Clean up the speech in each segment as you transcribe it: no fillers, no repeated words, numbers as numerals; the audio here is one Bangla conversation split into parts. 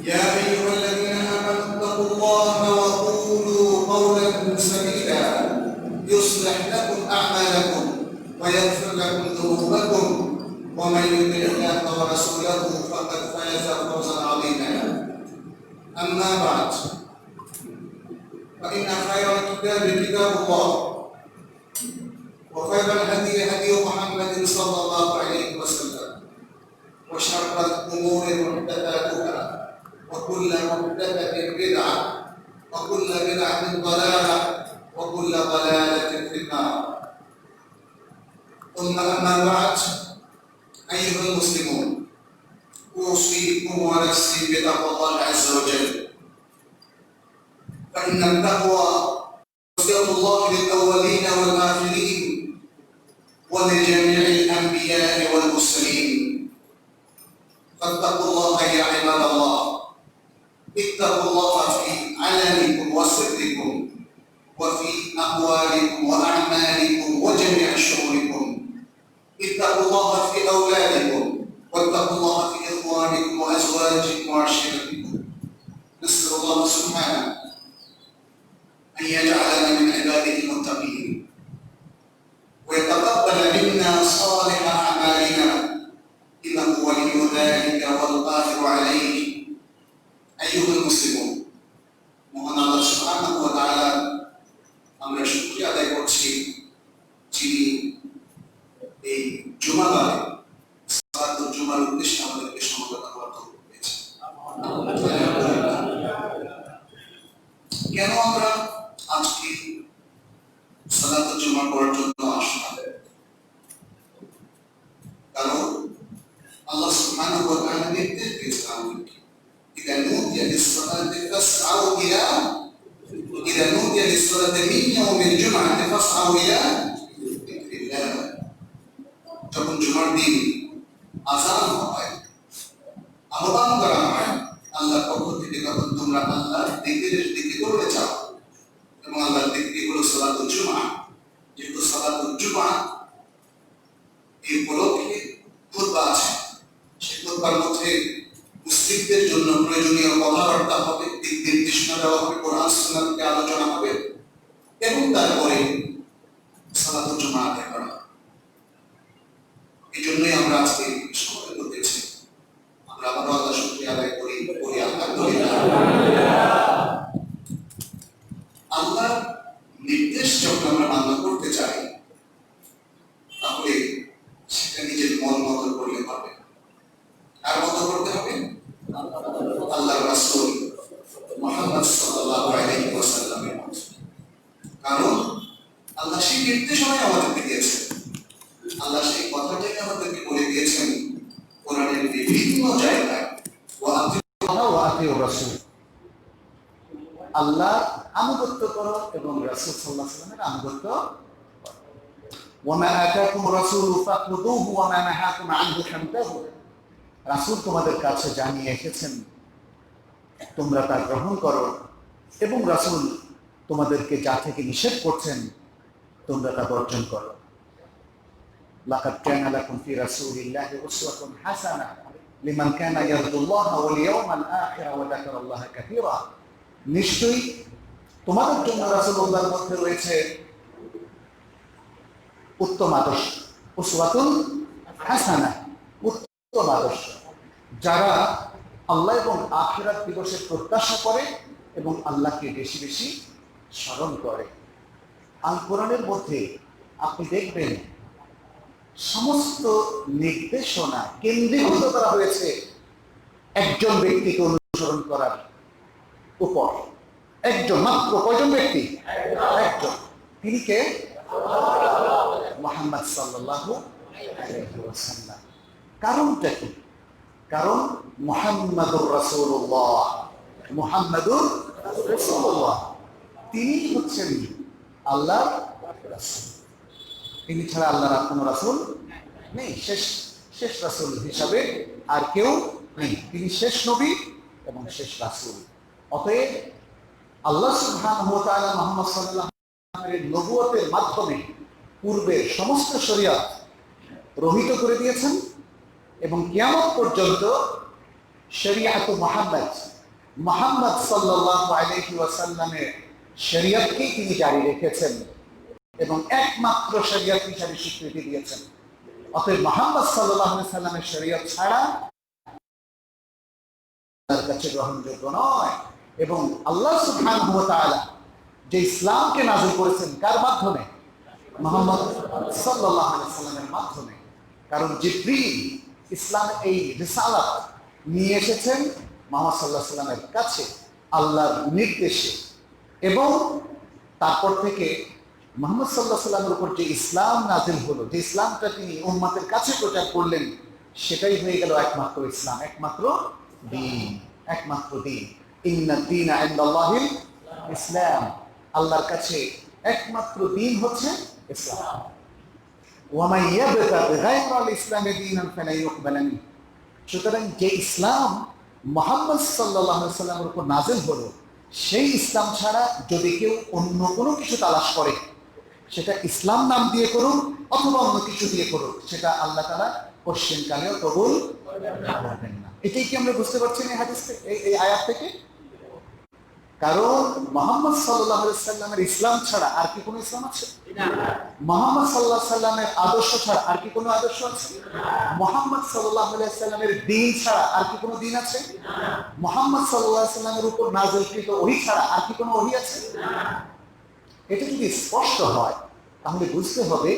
يا أيها الذين آمنوا اتقوا الله وقولوا قولا سديدا يصلح لكم أعمالكم ويغفر لكم ذنوبكم ومن يطع الله ورسوله فقد فاز فوزا عظيما. أما بعد فإن خير الكتاب كتاب الله وخير الهدي هدي محمد صلى الله عليه وسلم وشر الأمور محدثاتها وكل محدثة بدعة وكل بدعة ضلالة وكل ضلالة في النار. ثم أما بعد أيها المسلمون أوصيكم ونفسي بتقوى الله عز وجل، فإن التقوى وصية الله للأولين والآخرين ولجميع الأنبياء والمرسلين. فاتقوا الله يا عباد الله، اتقوا الله في علمكم وسركم وفي أقوالكم وأعمالكم وجميع شؤونكم. اتقوا الله في أولادكم واتقوا الله في إخوانكم وأزواجكم وعشيرتكم. نسأل الله سبحانه أن يجعلنا من عباده المتقين ويتقبل منا صالح أعمالنا إنه ولي ذلك والقادر عليه. أيها المسلمون, মহান আল্লাহ সুবহানাহু ওয়া তাআলা আমরা শুকরিয়া আদায় করছি যিনি এই জুমাবারে সালাতুল জুমার উদ্দেশ্যে আমাদেরকে সমবেত হওয়ার তৌফিক দিয়েছেন। কেন আমরা আজকে সালাতুল জুমা পড়ার জন্য আসলাম? কারণ আল্লাহ সুবহানাহু ওয়া তাআলা নির্দেশ দিয়েছেন আমাদেরকে إذا نودي للصلاة فاسعوا من يوم الجمعة فاسعوا إلى ذكر الله. যখন জুমার দিন আযান হয়, আহ্বান করা হয় আল্লাহর পক্ষ থেকে, তখন তোমরা আল্লাহর জিকিরের দিকে দৌড়ে যাও এবং আল্লাহর জিকির হলো সালাতুল জুমা। যেহেতু সালাতুল জুমা এই উপলক্ষে খুতবা আছে, সেই খুতবার মধ্যে মুসলিমদের জন্য প্রয়োজনীয় কথাবার্তা হবে, দিক নির্দেশনা দেওয়া হবে, কোরআন সুন্নাহকে আলোচনা হবে এবং তারপরে সালাতুল জুমা আদায় করা হবে। এই জন্যই আমরা আজকে সময় করতেছি। আমরা আবারও আল্লাহ শুকরিয়া আদায় করি আলহামদুলিল্লাহ। আল্লাহর নির্দেশ যখন আমরা মান্য করতে চাই তাহলে সেটা নিজের মন মতো করলে হবে। কার মতো করতে হবে? আল্লাহর রাসূল মুহাম্মদ সাল্লাল্লাহু আলাইহি ওয়াসাল্লামের মতো। কারণ আল্লাহ সেই নির্দেশনাই আমাদেরকে দিয়েছেন, আল্লাহ সেই কথাটাই আমাদেরকে বলে দিয়েছেন কোরআনের বিভিন্ন জায়গায়, আল্লাহ আনুগত্য করো এবং রাসূল সাল্লাল্লাহু আলাইহি ওয়াসাল্লামের আনুগত্য করো। ওয়া আতাকুম রাসূলু ফাখুযুহু ওয়া মা নাহাকুম আনহু ফান্তাহু। রাসূল তোমাদের কাছে জানিয়ে এসেছেন, তোমরা তা গ্রহণ করো, এবং রাসূল তোমাদেরকে যা থেকে নিষেধ করছেন তোমরা তা বর্জন করো। লাকাদ কানা লাকুম ফি রাসূলিল্লাহি উসওয়াতুন হাসানাহ লিমান কানা ইয়ারজুল্লাহা ওয়াল ইয়াওমাল আখির ওয়া যাকারাল্লাহা কাসীরা। নিশ্চয়ই তোমাদের জন্য রাসূলুল্লাহর মধ্যে রয়েছে উত্তম আদর্শ, উসওয়াতুন হাসানাহ, উত্তম আদর্শ, যারা আল্লাহ এবং আখিরাত দিবসের প্রত্যাশা করে এবং আল্লাহকে বেশি বেশি স্মরণ করে। আল কোরআনের মধ্যে আপনি দেখবেন সমস্ত নির্দেশনা কেন্দ্রীভূত করা হয়েছে একজন ব্যক্তিকে অনুসরণ করার উপর। একজন মাত্র, কয়জন ব্যক্তি? একজন। তিনি কে? মুহাম্মদ সাল্লাল্লাহু আলাইহি ওয়াসাল্লাম। কারণটা কি? কারণ মুহাম্মাদুর রাসূলুল্লাহ, মুহাম্মাদুর রাসূলুল্লাহ তিনি হচ্ছেন আল্লাহর রাসূল। তিনি ছাড়া আল্লাহর কোনো রাসূল নেই, শেষ রাসূল হিসাবে আর কেউ নেই। তিনি শেষ নবী এবং শেষ রাসূল। অতএব আল্লাহ সুবহানাহু ওয়া তাআলা মুহাম্মদ সাল্লাল্লাহু আলাইহি ওয়াসাল্লামের নবুয়তের মাধ্যমে পূর্বের সমস্ত শরীয়ত রহিত করে দিয়েছেন এবং কিয়ামত পর্যন্ত শরীয়ত মুহাম্মদ মুহাম্মদ সাল্লাল্লাহু আলাইহি ওয়াসাল্লামের শরীয়তকে তিনি জারি রেখেছেন এবং একমাত্র শরীয়ত হিসেবে স্বীকৃতি দিয়েছেন। অতএব মুহাম্মদ সাল্লাল্লাহু আলাইহি ওয়াসাল্লামের শরীয়ত ছাড়া তার কাছে গ্রহণযোগ্য নয়। এবং আল্লাহ সুবহানাহু ওয়া তাআলা যে ইসলামকে নাযিল করেছেন কার মাধ্যমে? মুহাম্মদ সাল্লাল্লাহু আলাইহি ওয়াসাল্লামের মাধ্যমে। কারণ জিবরীল ইসলামের এই রিসালাত নিয়ে এসেছেন মুহাম্মদ সাল্লাল্লাহু আলাইহি ওয়াসাল্লামের কাছে আল্লাহর নির্দেশে, এবং তারপর থেকে মুহাম্মদ সাল্লাল্লাহু আলাইহি ওয়াসাল্লামের উপর যে ইসলাম নাযিল হলো, যে ইসলামটা তিনি উম্মতের কাছে প্রচার করলেন, সেটাই হয়ে গেল একমাত্র ইসলাম, একমাত্র দ্বীন, একমাত্র দ্বীন। ইন্নাদ দীনা ইনদাল্লাহিল ইসলাম, আল্লাহর কাছে একমাত্র দ্বীন হচ্ছে ইসলাম। ওয়া মান ইয়াবতাগি গায়রাল ইসলামি দীনান ফালান ইউকবালা মিনহু। সুতরাং যে ইসলাম মুহাম্মদ সাল্লাল্লাহু আলাইহি ওয়াসাল্লামের উপর নাযিল হলো, সেই ইসলাম ছাড়া যদি কেউ অন্য কোনো কিছু তালাশ করে, সেটা ইসলাম নাম দিয়ে করুক অথবা অন্য কিছু দিয়ে করুক, সেটা আল্লাহ তাআলা কোশ্চেনকালেও কবুল করবেন না। এটাই কি আমরা বুঝতে পারছি না এই হাদিস থেকে, এই আয়াত থেকে? কারণ মুহাম্মদ সাল্লাল্লাহু আলাইহি ওয়াসাল্লামের ইসলাম ছাড়া আর কি কোনো ইসলাম আছে? না। মুহাম্মদ সাল্লাল্লাহু আলাইহি ওয়াসাল্লামের আদর্শ ছাড়া আর কি কোনো আদর্শ আছে? না। মুহাম্মদ সাল্লাল্লাহু আলাইহি ওয়াসাল্লামের দ্বীন ছাড়া আর কি কোনো দ্বীন আছে? না। মুহাম্মদ সাল্লাল্লাহু আলাইহি ওয়াসাল্লামের উপর নাযিলকৃত ওহী ছাড়া আর কি কোনো ওহী আছে? না। এটা যদি স্পষ্ট হয় তাহলে বুঝতে হবে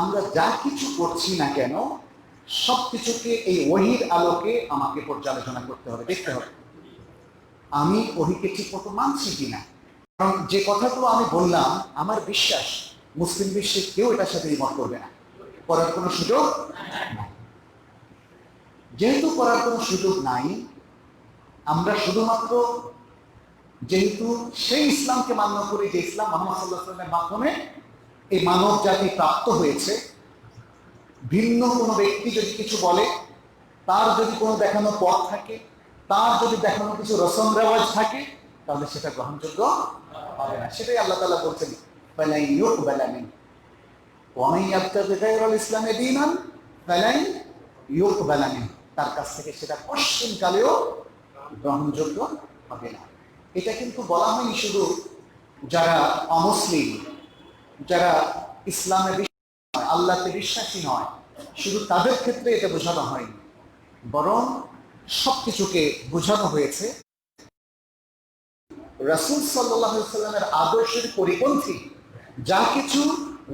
আমরা যা কিছু করছি না কেন সব কিছুকে এই ওহীর আলোকে আমাকে পর্যালোচনা করতে হবে, দেখতে হবে আমি ওহীকে ঠিক মতো মানছি কিনা। কারণ যে কথাগুলো আমি বললাম, আমার বিশ্বাস মুসলিম বিশ্বে কেউ এটার সাথে দ্বিমত করবে না, করার কোনো সুযোগ নাই। যেহেতু করার কোনো সুযোগ নাই, আমরা শুধুমাত্র যেহেতু সেই ইসলামকে মান্য করি যে ইসলাম মুহাম্মদ সাল্লাল্লাহু আলাইহি ওয়াসাল্লামের মাধ্যমে এই মানব জাতি প্রাপ্ত হয়েছে, ভিন্ন কোনো ব্যক্তি যদি কিছু বলে, তার যদি কোনো দেখানো পথ থাকে, তার যদি দেখানো কিছু রসম রেওয়াজ থাকে, তাহলে সেটা গ্রহণযোগ্য হবে না। সেটাই আল্লাহ তাআলা বলছেন ফালান ইউকবালা মিনহু ওয়া মান ইয়াবতাগি গায়রাল ইসলামি দীনান ফালান ইউকবালা মিনহু। তার কাছ থেকে সেটা কোশ্চেনকালেও গ্রহণযোগ্য হবে না। এটা কিন্তু বলা হয়নি শুধু যারা অমুসলিম, যারা ইসলামে বিশ্বাসী নয়, আল্লাহকে বিশ্বাসী নয়, শুধু তাদের ক্ষেত্রে এটা বোঝানো হয়নি, বরং সবকিছুকে বোঝানো হয়েছে রাসূল সাল্লাল্লাহু আলাইহি ওয়াসাল্লামের আদর্শের পরিপন্থী যা কিছু,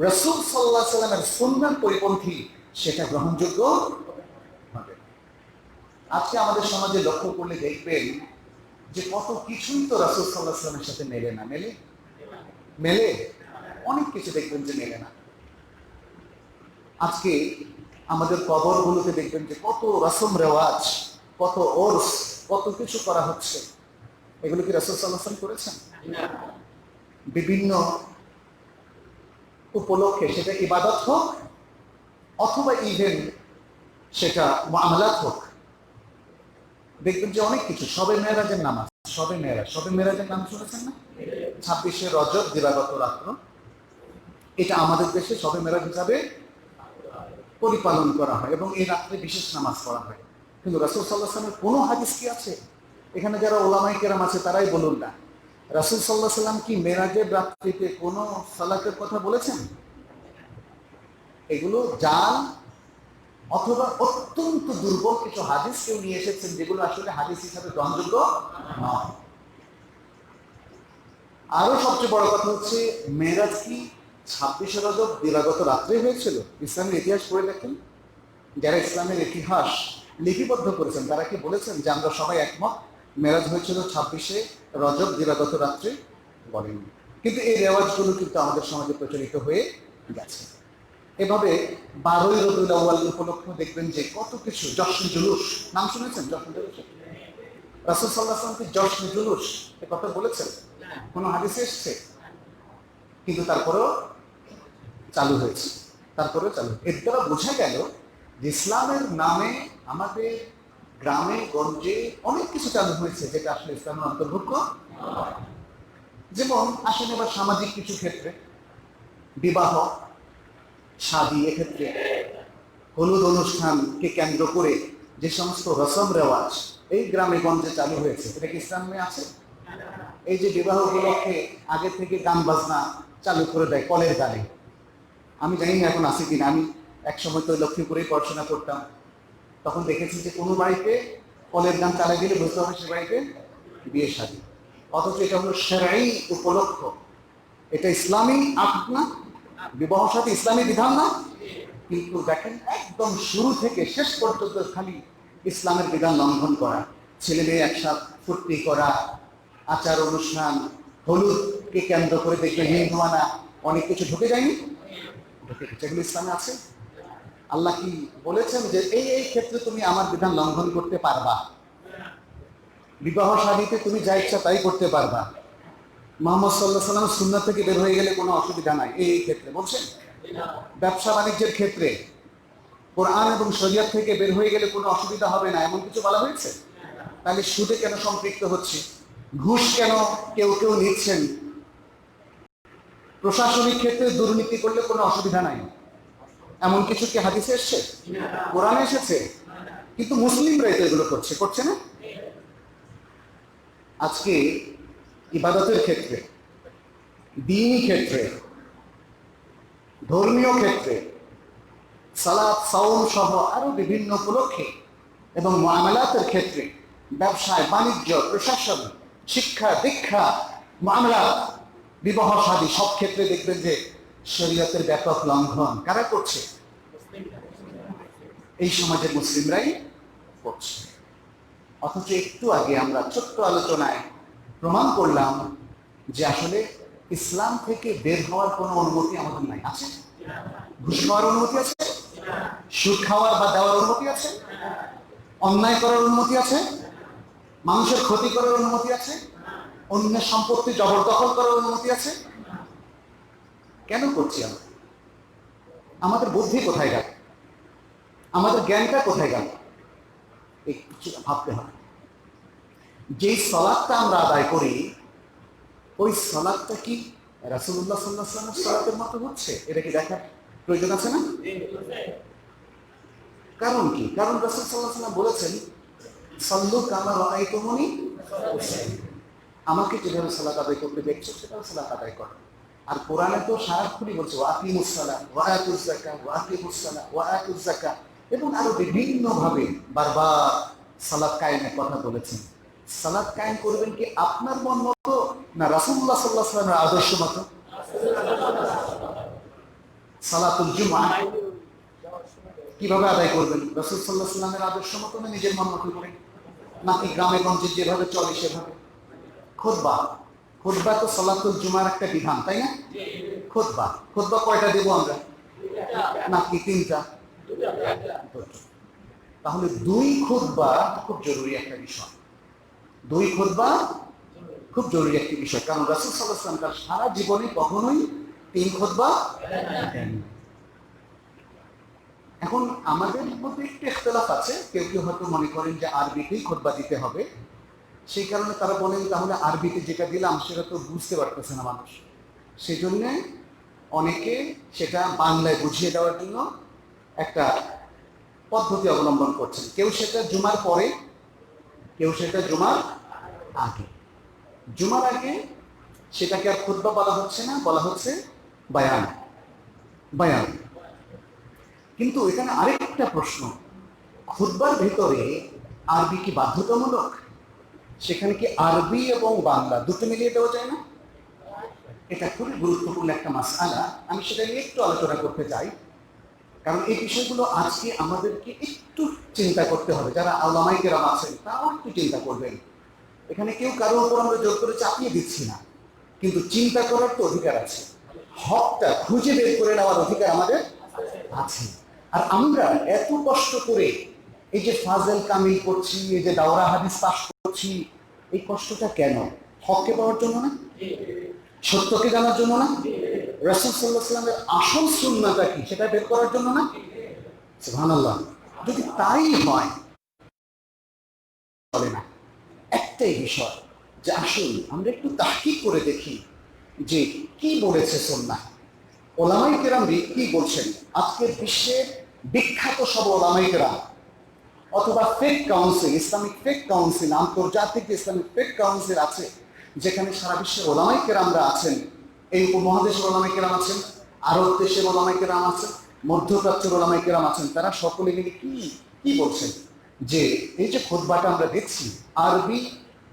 রাসূল সাল্লাল্লাহু আলাইহি ওয়াসাল্লামের সুন্নাহর পরিপন্থী, সেটা গ্রহণযোগ্য হবে। আজকে আমাদের সমাজে লক্ষ্য করলে দেখবেন যে কত কিছুই তো রাসূল সাল্লাল্লাহু আলাইহি ওয়াসাল্লামের সাথে মেলে না। মেলে অনেক কিছু দেখবেন যে মেলে না। আজকে আমাদের কবরগুলোতে দেখবেন যে কত রসম রেওয়াজ, কত ওরস, কত কিছু করা হচ্ছে। এগুলো কি রাসূল সাল্লাল্লাহু আলাইহি ওয়াসাল্লাম করেছেন? না। বিভিন্ন উপলক্ষে, সেটা ইবাদত হোক অথবা ইভেন সেটা মুআমালাত হোক, দেখবেন যে অনেক কিছু। শবে মেরাজের নামাজ, শবে মেরাজের নাম শুনেছেন না? 26শে রজব দিবাগত রাত্র, এটা আমাদের দেশে শবে মেরাজ হিসাবে পরিপালন করা হয় এবং এই রাত্রে বিশেষ নামাজ পড়া হয়। কিন্তু রাসূল সাল্লাল্লাহু আলাইহি ওয়াসাল্লামের কোনো হাদিস কি আছে? এখানে যারা ওলামায়ে কেরাম আছে তারাই বলুন না, রাসূল সাল্লাল্লাহু আলাইহি ওয়াসাল্লাম কি মেরাজের রাত্রিতে কোনো সালাতের কথা বলেছেন? এগুলো জাল অথবা অত্যন্ত দুর্বল কিছু হাদিস কেউ নিয়ে এসেছেন, যেগুলো আসলে হাদিস হিসাবে গ্রহণযোগ্য নয়। আরো সবচেয়ে বড় কথা হচ্ছে, মেরাজ কি 26শে রজব দিবাগত রাত্রে হয়েছিল? ইসলামের ইতিহাস পড়ে দেখেন, যারা ইসলামের ইতিহাস লিপিবদ্ধ করেছেন তারা কি বলেছেন যে আমরা সবাই একমত মেরাজ হয়েছিল 26শে রজব দিবাগত রাত্রে? বলেননি। কিন্তু এই রেওয়াজগুলো কিন্তু আমাদের সমাজে প্রচলিত হয়ে গেছে। এভাবে 12ই রবিউল আউয়াল উপলক্ষে দেখবেন যে কত কিছু, জশ্নে জুলুস, নাম শুনেছেন জশ্নে জুলুস? রাসূল সাল্লাল্লাহু আলাইহি ওয়াসাল্লাম কি জশ্নে জুলুস এ কথা বলেছেন? কোন হাদিসে এসেছে? কিন্তু তারপরেও চালু হয়েছে, এর দ্বারা বোঝা গেল যে ইসলামের নামে আমাদের গ্রামে গঞ্জে অনেক কিছু চালু হয়েছে যেটা আসলে ইসলামের অন্তর্ভুক্ত। যেমন আসেন এবার সামাজিক কিছু ক্ষেত্রে, বিবাহ শাদী, এক্ষেত্রে হলুদ অনুষ্ঠানকে কেন্দ্র করে যে সমস্ত রসম রেওয়াজ, এই গ্রামে গঞ্জে চালু হয়েছে, এটা কি ইসলামে আছে? এই যে বিবাহ উপলক্ষে আগে থেকে গান বাজনা চালু করে দেয় কলের গানে, আমি জানি না এখন আছে কিনা। আমি এক সময় তো লক্ষ্মীপুরেই পড়াশোনা করতাম, তখন দেখেছি যে কোনো বাড়িতে কলের গান চালা গেলে বুঝতে হবে সে বাড়িতে বিয়ে শাদী। অথচ এটা হলো শরঈ উপলক্ষ, এটা ইসলামী আক্ট না, বিবাহ সাথে ইসলামী বিধান না। কিন্তু দেখেন একদম শুরু থেকে শেষ পর্যন্ত খালি ইসলামের বিধান লঙ্ঘন করা, ছেলে মেয়ে একসাথে ফুর্তি করা, আচার অনুষ্ঠান, হলুদকে কেন্দ্র করে দেখবে হিন্দুয়ানা অনেক কিছু ঢুকে যায়নি, ঢুকে গেছে। এগুলো ইসলামে আছে? আল্লাহ কি বলেছেন যে এই এই ক্ষেত্রে তুমি আমার বিধান লঙ্ঘন করতে পারবা? বিবাহ শাদীতে তুমি যা ইচ্ছা তাই করতে পারবা, মুহাম্মদ সাল্লাল্লাহু আলাইহি ওয়াসাল্লাম সুন্নাত থেকে বের হয়ে গেলে কোনো অসুবিধা নাই এই ক্ষেত্রে বলছেন? ব্যবসা বাণিজ্যের ক্ষেত্রে কোরআন এবং শরীয়ত থেকে বের হয়ে গেলে কোনো অসুবিধা হবে না, এমন কিছু বলা হয়েছে? তাহলে সুদে কেন সম্পৃক্ত হচ্ছে? ঘুষ কেন কেউ কেউ নিচ্ছেন? প্রশাসনিক ক্ষেত্রে দুর্নীতি করলে কোনো অসুবিধা নাই, এমন কিছু কি হাদিসে এসছে? কোরআনে এসেছে? কিন্তু মুসলিমরাই তো এগুলো করছে, করছে না? আজকে ইবাদতের ক্ষেত্রে, দ্বীনি ক্ষেত্রে, ধর্মীয় ক্ষেত্রে, সালাত সাওম সহ আরো বিভিন্ন উপলক্ষে এবং মুআমালাতের ক্ষেত্রে, ব্যবসায় বাণিজ্য, প্রশাসন, শিক্ষা দীক্ষা, মুআমালাত, বিবাহ শাদী সব ক্ষেত্রে দেখবেন যে শরীয়তের ব্যাপক লঙ্ঘন কারা করছে? এই সমাজের মুসলিমরাই করছে। অথচ একটু আগে আমরা ছোট্ট আলোচনায় প্রমাণ করলাম যে আসলে ইসলাম থেকে বের হওয়ার কোনো অনুমতি আমাদের নাই। আছে? ঘুষ খাওয়ার অনুমতি আছে? সুদ খাওয়ার বা দেওয়ার অনুমতি আছে? অন্যায় করার অনুমতি আছে? মানুষের ক্ষতি করার অনুমতি আছে? অন্যের সম্পত্তি জবরদখল করার অনুমতি আছে? কেন করছি আমরা? আমাদের বুদ্ধি কোথায় গেল? আমাদের জ্ঞানটা কোথায় গেল? এই কিছু ভাবতে হবে। যেই সালাতটা আমরা আদায় করি, ওই সালাতটা কি রাসূলুল্লাহ সাল্লাল্লাহু আলাইহি ওয়াসাল্লামের সালাতের মতো হচ্ছে? এটা কি দেখার প্রয়োজন আছে না? কারণ কি? কারণ রাসূল সাল্লাল্লাহু আলাইহি ওয়াসাল্লাম বলেছেন, সাল্লু কামা রাআইতুমুনি উসাল্লি, আমাকে যেভাবে সালাত আদায় করতে দেখছো সেভাবে সালাত আদায় করো। আর কোরআনে তো সারাক্ষণই বলছে ওয়াকিমুস সালাত ওয়া আতুজ যাকাত ওয়া আকিমুস সালাত ওয়া আতুজ যাকাত, এবং আরো বিভিন্ন ভাবে বারবার সালাত কায়েমের কথা বলেছেন। সালাত কায়েম করবেন কি আপনার মন মতো না রাসূলুল্লাহ সাল্লাল্লাহু আলাইহি ওয়াসাল্লামের আদর্শ মতো? সালাতুল জুমআ কিভাবে আদায় করবেন? রাসূল সাল্লাল্লাহু আলাইহি ওয়াসাল্লামের আদর্শ মতো না নিজের মন মতো করে, নাকি গ্রামে গঞ্জে যেভাবে চলে সেভাবে? খুতবা, খুতবা তো সালাতুল জুমার একটা বিধান, তাই না? খুতবা, খুতবা কয়টা দেব আমরা? নাকি তিনটা? তাহলে দুই খুতবা খুব জরুরি একটা বিষয়। দুই খুতবা খুব জরুরি একটি বিষয়, কারণ রাসূল সাল্লাল্লাহু আলাইহি ওয়াসাল্লাম তার সারা জীবনে কখনোই তিন খুতবা দেন। এখন আমাদের মধ্যে একটু ইখতিলাফ আছে, কেউ কেউ হয়তো মনে করেন যে আরবিতেই খুতবা দিতে হবে, সেই কারণে তারা বলেন তাহলে আরবিতে যেটা দিলাম সেটা তো বুঝতে পারতেছে না মানুষ, সেই জন্যে অনেকে সেটা বাংলায় বুঝিয়ে দেওয়ার জন্য একটা পদ্ধতি অবলম্বন করছেন। কেউ সেটা জুমার পরে, কেউ সেটা জুমার আগে। জুমার আগে সেটাকে আর খুতবা বলা হচ্ছে না, বলা হচ্ছে বায়ান, বায়ান। কিন্তু এখানে আরেকটা প্রশ্ন, খুতবার ভিতরে আরবি কি বাধ্যতামূলক? সেখানে কি আরবি এবং বাংলা দুটো মিলিয়ে দেওয়া যায় না? এটা খুবই গুরুত্বপূর্ণ একটা মাসআলা, আমি সেটা নিয়ে একটু আলোচনা করতে চাই। কারণ এই বিষয়গুলো আজকে আমাদেরকে একটু চিন্তা করতে হবে। যারা উলামায়ে কেরাম আছেন তারাও একটু চিন্তা করবেন। এখানে কেউ কারোর উপর আমরা জোর করে চাপিয়ে দিচ্ছি না, কিন্তু চিন্তা করার তো অধিকার আছে, হকটা খুঁজে বের করে নেওয়ার অধিকার আমাদের আছে। আর আমরা এত কষ্ট করে এই যে ফাজেল কামিল করছি, এই যে দাওরা হাদিস পাশ করছি, এই কষ্টটা কেন? হককে পাওয়ার জন্য না? সত্যকে জানার জন্য না? রাসূল সাল্লাল্লাহু আলাইহি ওয়াসাল্লামের আসল সুন্নাহটা কি সেটা বের করার জন্য না? সুবহানাল্লাহ। যদি তাই হয় চলে না। একটাই বিষয় যে আসুন আমরা একটু তাহকিক করে দেখি যে কি বলেছে সুন্নাহ, উলামায়ে কেরাম কি বলছেন। আজকের বিশ্বের বিখ্যাত সব উলামায়ে কেরাম অথবা fake council, Islamic fake council, আন্তর্জাতিক ইসলামিক ফেক কাউন্সিল আছে, যেখানে সারা বিশ্বের ওলামায়ে কেরামরা আছেন, এই উপমহাদেশের ওলামায়ে কেরাম আছেন, আরব দেশের ওলামায়ে কেরাম আছেন, মধ্যপ্রাচ্যের ওলামায়ে কেরাম আছেন, তারা সকলে মিলে কি বলছেন যে এই যে খুতবাটা আমরা দেখছি আরবি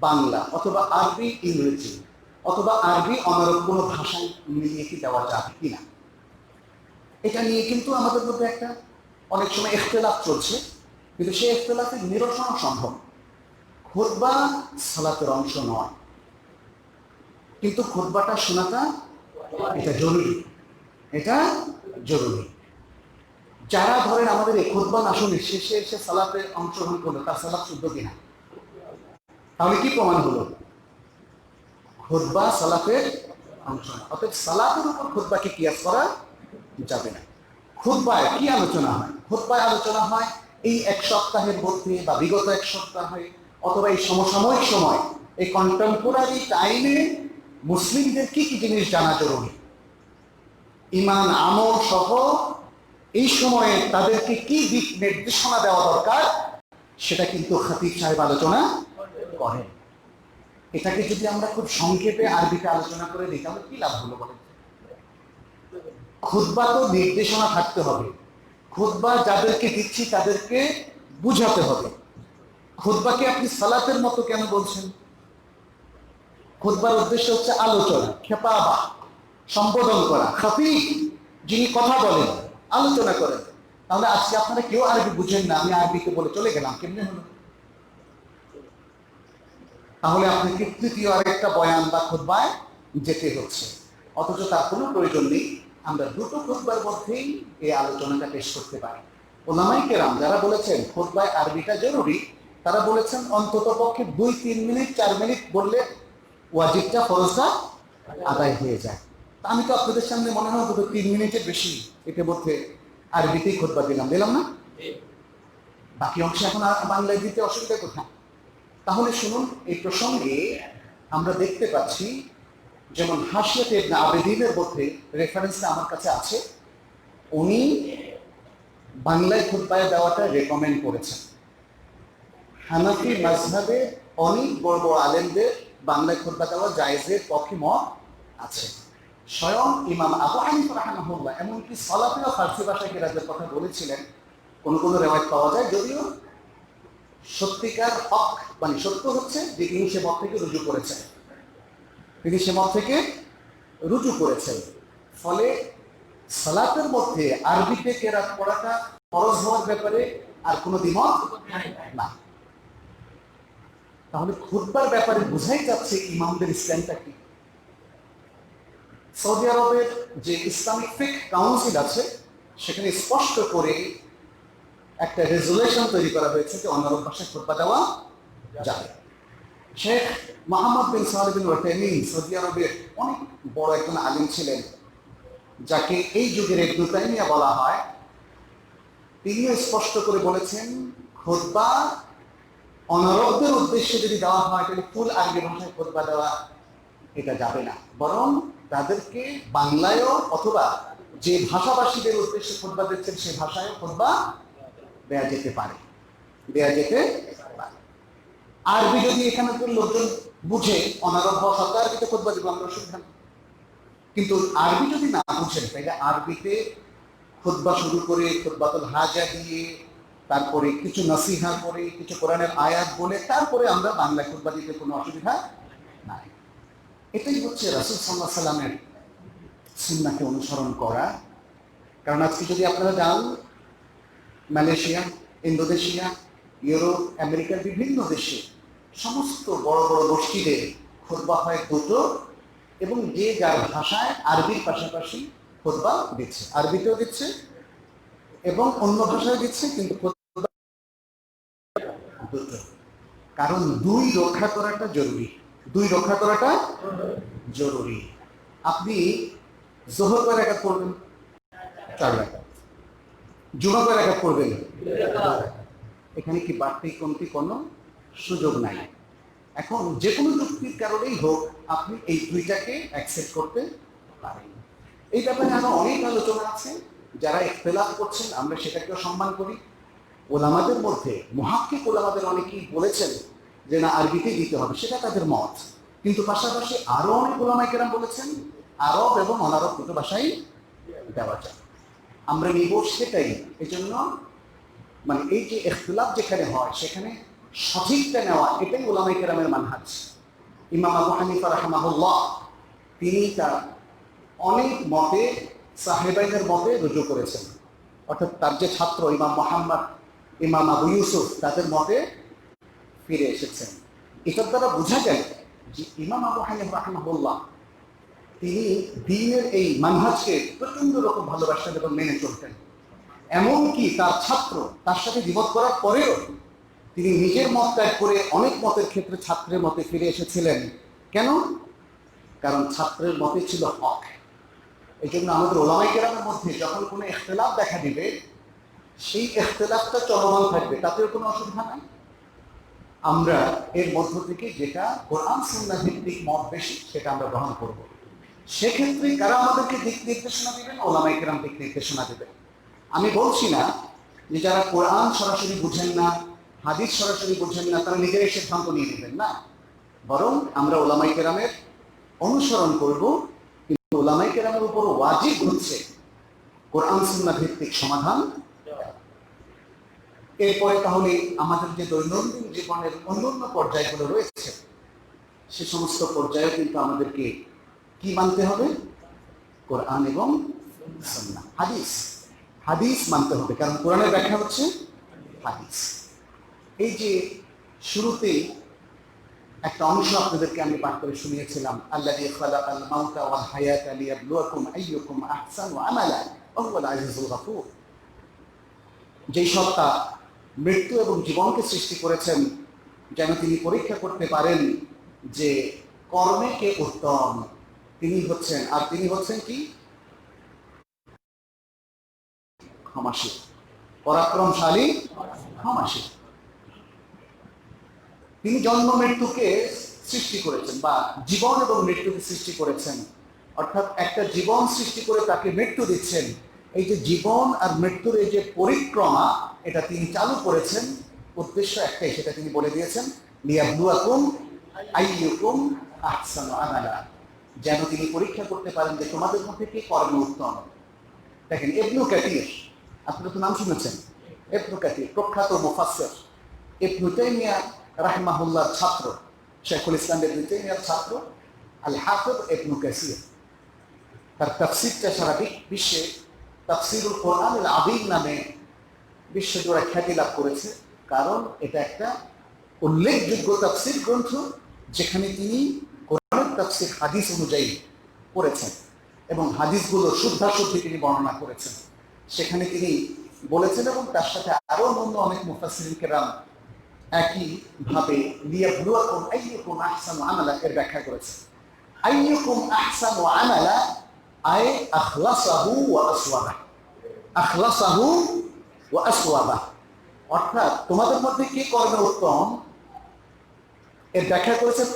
বাংলা অথবা আরবি ইংরেজি অথবা আরবি অনারব কোনো ভাষায় মিলিয়ে কি দেওয়া যাবে কিনা, এটা নিয়ে কিন্তু আমাদের মধ্যে একটা অনেক সময় ইখতিলাফ চলছে, কিন্তু সেই ইখতিলাফের নিরসন সম্ভব। খুতবা সালাতের অংশ নয়, কিন্তু খুতবাটা শোনাটা এটা জরুরি, এটা জরুরি। যারা ধরেন আমাদের এই খুতবা না শুনে শেষে এসে সালাতে অংশগ্রহণ করলো, তার সালাত শুদ্ধ কিনা? তাহলে কি প্রমাণ হলো? খুতবা সালাতের অংশ না, অর্থাৎ সালাতের উপর খুতবাকে কিয়াস করা যাবে না। খুতবায় কি আলোচনা হয়? খুতবায় আলোচনা হয় এই এক সপ্তাহের মধ্যে বা বিগত এক সপ্তাহে অথবা এই সমসাময়িক সময়, এই কন্টেম্পোরারি টাইমে মুসলিমদের কি কি জিনিস জানা জরুরি, ঈমান আমল সহ এই সময়ে তাদেরকে কি দিক নির্দেশনা দেওয়া দরকার, সেটা কিন্তু খতিব সাহেব আলোচনা করেন। এটাকে যদি আমরা খুব সংক্ষেপে আরবিতে আলোচনা করে দিই তাহলে কি লাভ হলো বলেন? খুতবা তো নির্দেশনা থাকতে হবে, খুতবা যাদেরকে দিচ্ছি তাদেরকে বুঝাতে হবে। খুতবাকে আপনি সালাতের মতো কেন বলছেন? খুতবার উদ্দেশ্য হচ্ছে আলোচনা, খেতাবা, সম্বোধন করা। খতিব যিনি কথা বলেন, আলোচনা করেন। তাহলে আজকে আপনারা কেউ আরবি বুঝেন না, আমি আরবিতে বলে চলে গেলাম, কেমনে হলো? তাহলে আপনাকে তৃতীয় আরেকটা বয়ান বা খুতবায় যেতে হচ্ছে, অথচ তার কোনো প্রয়োজন নেই। আমরা দুটো খুতবার মধ্যেই এই আলোচনাটা পেশ করতে পারি। ওলামায়ে কেরাম যারা বলেছেন খুতবায় আরবিটা জরুরি, তারা বলেছেন অন্তত পক্ষে 2-3 মিনিট 4 মিনিট বললে ওয়াজিবটা ফরজটা আদায় হয়ে যায়। আমি তো আপনাদের সামনে মনে হয় অন্তত 3 মিনিটের বেশি এর মধ্যে আরবিতেই খুতবা দিলাম না? বাকি অংশ এখন বাংলায় দিতে অসুবিধা কোথায়? তাহলে শুনুন, এই প্রসঙ্গে আমরা দেখতে পাচ্ছি যেমন হাশিয়াত ইবনে আবেদিনের মধ্যে রেফারেন্সটা আমার কাছে আছে, উনি বাংলায় খুতবায় দেওয়াটা রেকমেন্ড করেছেন। হানাফি মাযহাবে অনেক বড় বড় আলেমদের বাংলায় খুতবা দেওয়া জায়েজের পক্ষে মত আছে। স্বয়ং ইমাম আবু হানিফা রাহিমাহুল্লাহ এমনকি সালাতেও ফার্সি ভাষায় কেরাতের কথা বলেছিলেন, কোন কোন রেওয়ায়েত পাওয়া যায়, যদিও সত্যিকার হক মানে সত্য হচ্ছে যে তিনি সে মত থেকে রুজু করেছেন, ফলে সালাতের মধ্যে আরবিতে কেরাত পড়াটা ফরজ হওয়ার ব্যাপারে আর কোনো দ্বিমত না। তাহলে খুতবার ব্যাপারে বোঝাই যাচ্ছে ইমামদের স্ট্যান্ডটা কি। সৌদি আরবের যে ইসলামিক ফিকহ কাউন্সিল আছে সেখানে স্পষ্ট করে একটা রেজুলেশন তৈরি করা হয়েছে যে অন্য ভাষায় খুতবা দেওয়া যাবে। শেখ মোহাম্মদ বিন সালেহ বিন উসাইমিন সৌদি আরবের অনেক বড় একজন আলিম ছিলেন, যাকে এই যুগের ইবনে তাইমিয়া বলা হয়। তিনিও স্পষ্ট করে বলেছেন খুতবা অনারবদের উদ্দেশ্যে যদি দেওয়া হয় তাহলে ফুল আরবি ভাষায় খুতবা দেওয়া এটা যাবে না, বরং তাদেরকে বাংলায়ও অথবা যে ভাষাভাষীদের উদ্দেশ্যে খুতবা দিচ্ছেন সেই ভাষায়ও খুতবা দেয়া যেতে পারে। আরবি যদি এখানে লোকজন বুঝে অনারব ভাষা তো আরবিতে খুতবা দিব আমরা, অসুবিধা নেই। কিন্তু আরবি যদি না বুঝেন তাহলে আরবিতে খুতবা শুরু করে খুতবাতুল হাজা দিয়ে তারপরে কিছু নসিহা করে কিছু কোরআনের আয়াত বলে তারপরে আমরা বাংলা খুতবা দিতে কোনো অসুবিধা নাই। এটাই হচ্ছে রাসূল সাল্লাল্লাহু আলাইহি সাল্লামের সুন্নাহকে অনুসরণ করা। কারণ আজকে যদি আপনারা যান মালয়েশিয়া, ইন্দোনেশিয়া, ইউরোপ, আমেরিকার বিভিন্ন দেশে সমস্ত বড় বড় মসজিদে খুতবা হয় দুটো, এবং যে যার ভাষায় আরবির পাশাপাশি খুতবা দিচ্ছে, আরবিতেও দিচ্ছে এবং অন্য ভাষায় দিচ্ছে, কিন্তু খুতবা দুটো। কারণ দুই রক্ষা করাটা জরুরি। আপনি যোহর কয় রাকাত পড়বেন? 4 রাকাত। জুমা কয় রাকাত পড়বেন? 2 রাকাত। এখানে কি বাড়তি কমতি কোনো সুযোগ নাই। এখন যে কোনো যুক্তির কারণেই হোক আপনি এই দুইটাকে অ্যাকসেপ্ট করতে পারেন। এই ব্যাপারে আরো অনেক আলোচনা আছে, যারা ইখতিলাফ করছেন আমরা সেটাকেও সম্মান করি। ওলামাদের মধ্যে মুহাক্কিক ওলামাদের অনেকেই বলেছেন যে না আরবিতেই দিতে হবে, সেটা তাদের মত। কিন্তু পাশাপাশি আরো অনেক ওলামায়ে কেরাম বলেছেন আরব এবং অনারব দুটো ভাষাই দেওয়া যায়। আমরা নিব সেটাই। এই জন্য মানে এই যে ইখতিলাফ যেখানে হয় সেখানে সঠিকটা নেওয়া, এটাই ওলামায়ে কেরামের মানহাজ। ইমাম আবু হানিফা রাহিমাহুল্লাহ তিনি তার অনেক মতে সাহেবাইনের মতে রুজু করেছেন, অর্থাৎ তার যে ছাত্র ইমাম মুহাম্মদ, ইমাম আবু ইউসুফ, তাদের মতে ফিরে এসেছেন। এটার দ্বারা বোঝা যায় যে ইমাম আবু হানিফা রাহিমাহুল্লাহ তিনি দ্বীনের এই মানহাজকে প্রচন্ড রকম ভালোবাসতেন এবং মেনে চলতেন। এমনকি তার ছাত্র তার সাথে দ্বিমত করার পরেও তিনি নিজের মত ত্যাগ করে অনেক মতের ক্ষেত্রে ছাত্রের মতে ফিরে এসেছিলেন। কেন? কারণ ছাত্রের মতে ছিল হক। এই জন্য আমাদের ওলামায়ে কেরামের মধ্যে যখন কোনো ইখতিলাফ দেখা দিবে, সেই ইখতিলাফটা চলমান থাকবে, তাতেও কোনো অসুবিধা নাই। আমরা এর মধ্য থেকে যেটা কোরআন সুন্নাহ ভিত্তিক মত বেশি সেটা আমরা গ্রহণ করব। সেক্ষেত্রে কারা আমাদেরকে দিক নির্দেশনা দিবেন? ওলামায়ে কেরাম দিক নির্দেশনা দেবেন। আমি বলছি না যে যারা কোরআন সরাসরি বুঝেন না, হাদিস সরাসরি বুঝেন না, তারা নিজেরাই সিদ্ধান্ত নিয়ে নেবেন না, বরং আমরা ওলামায়ে কেরামের অনুসরণ করব। কিন্তু ওলামায়ে কেরামের উপর ওয়াজিব হচ্ছে কোরআন সুন্নাহ ভিত্তিক সমাধান। এরপরে তাহলে আমাদের যে দৈনন্দিন জীবনের অন্যান্য পর্যায়গুলো রয়েছে, সে সমস্ত পর্যায়ে কিন্তু আমাদেরকে কি মানতে হবে? কোরআন এবং সুন্নাহ, হাদিস মানতে হবে, কারণ কোরআনের ব্যাখ্যা হচ্ছে হাদিস। এই যে শুরুতেই একটা অংশ আপনাদেরকে আমি পাঠ করে শুনিয়েছিলাম, আল্লাযী খালাকাল মাউতা ওয়াল হায়াতা লিয়াবলুয়াকুম আইয়ুকুম আহসানু আমালা ওয়া হুয়াল আজিজুল গফুর। যেই সত্তা মৃত্যু এবং জীবনকে সৃষ্টি করেছেন যেন তিনি পরীক্ষা করতে পারেন যে কর্মে কে উত্তম, তিনি হচ্ছেন। আর তিনি হচ্ছেন কি? ক্ষমাশীল, পরাক্রমশালী, ক্ষমাশীল। তিনি জন্ম মৃত্যুকে সৃষ্টি করেছেন, বা জীবন এবং মৃত্যুকে সৃষ্টি করেছেন, অর্থাৎ একটা জীবন সৃষ্টি করে তাকে মৃত্যু দিচ্ছেন। এই যে জীবন আর মৃত্যুর এই যে পরিক্রমা, এটা তিনি চালু করেছেন, উদ্দেশ্য একটাই, সেটা তিনি বলে দিয়েছেন, লিয়াবলুয়াকুম আইয়ুকুম আহসানু আমালা, যেন তিনি পরীক্ষা করতে পারেন যে তোমাদের মধ্যে কে কর্মে উত্তম। দেখেন ইবনু কাসির, আপনারা তো নাম শুনেছেন, ইবনু কাসির প্রখ্যাত মুফাসসির, ইবনু তাইমিয়া রাহিমাহুল্লাহর ছাত্র, শেখুল ইসলাম ইবনু তাইমিয়ার ছাত্র আল হাফিজ ইবনু কাসির। তার তাফসীরটা সারা বিশ্বে তাফসীরুল কোরআনুল আযীম নামে বিশ্বজোড়া খ্যাতি লাভ করেছে, কারণ এটা একটা উল্লেখযোগ্য তাফসীর গ্রন্থ যেখানে তিনি কোরআনের তাফসীর হাদিস অনুযায়ী করেছেন এবং হাদিসগুলো শুদ্ধাশুদ্ধি তিনি বর্ণনা করেছেন। সেখানে তিনি বলেছেন, এবং তার সাথে আরো অন্য অনেক মুফাসসিরিন কেরাম একই ভাবে লিয়াবলুয়াকুম আইয়ুকুম আহসানু আমালা এর ব্যাখ্যা করেছেন। আইয়ুকুম আহসানু আমালা আয় আখলাসাহু ওয়া আসওয়াবা, আখলাসাহু ওয়া আসওয়াবা, অর্থাৎ তোমাদের মধ্যে কে কর্মে উত্তম এর ব্যাখ্যা করেছেন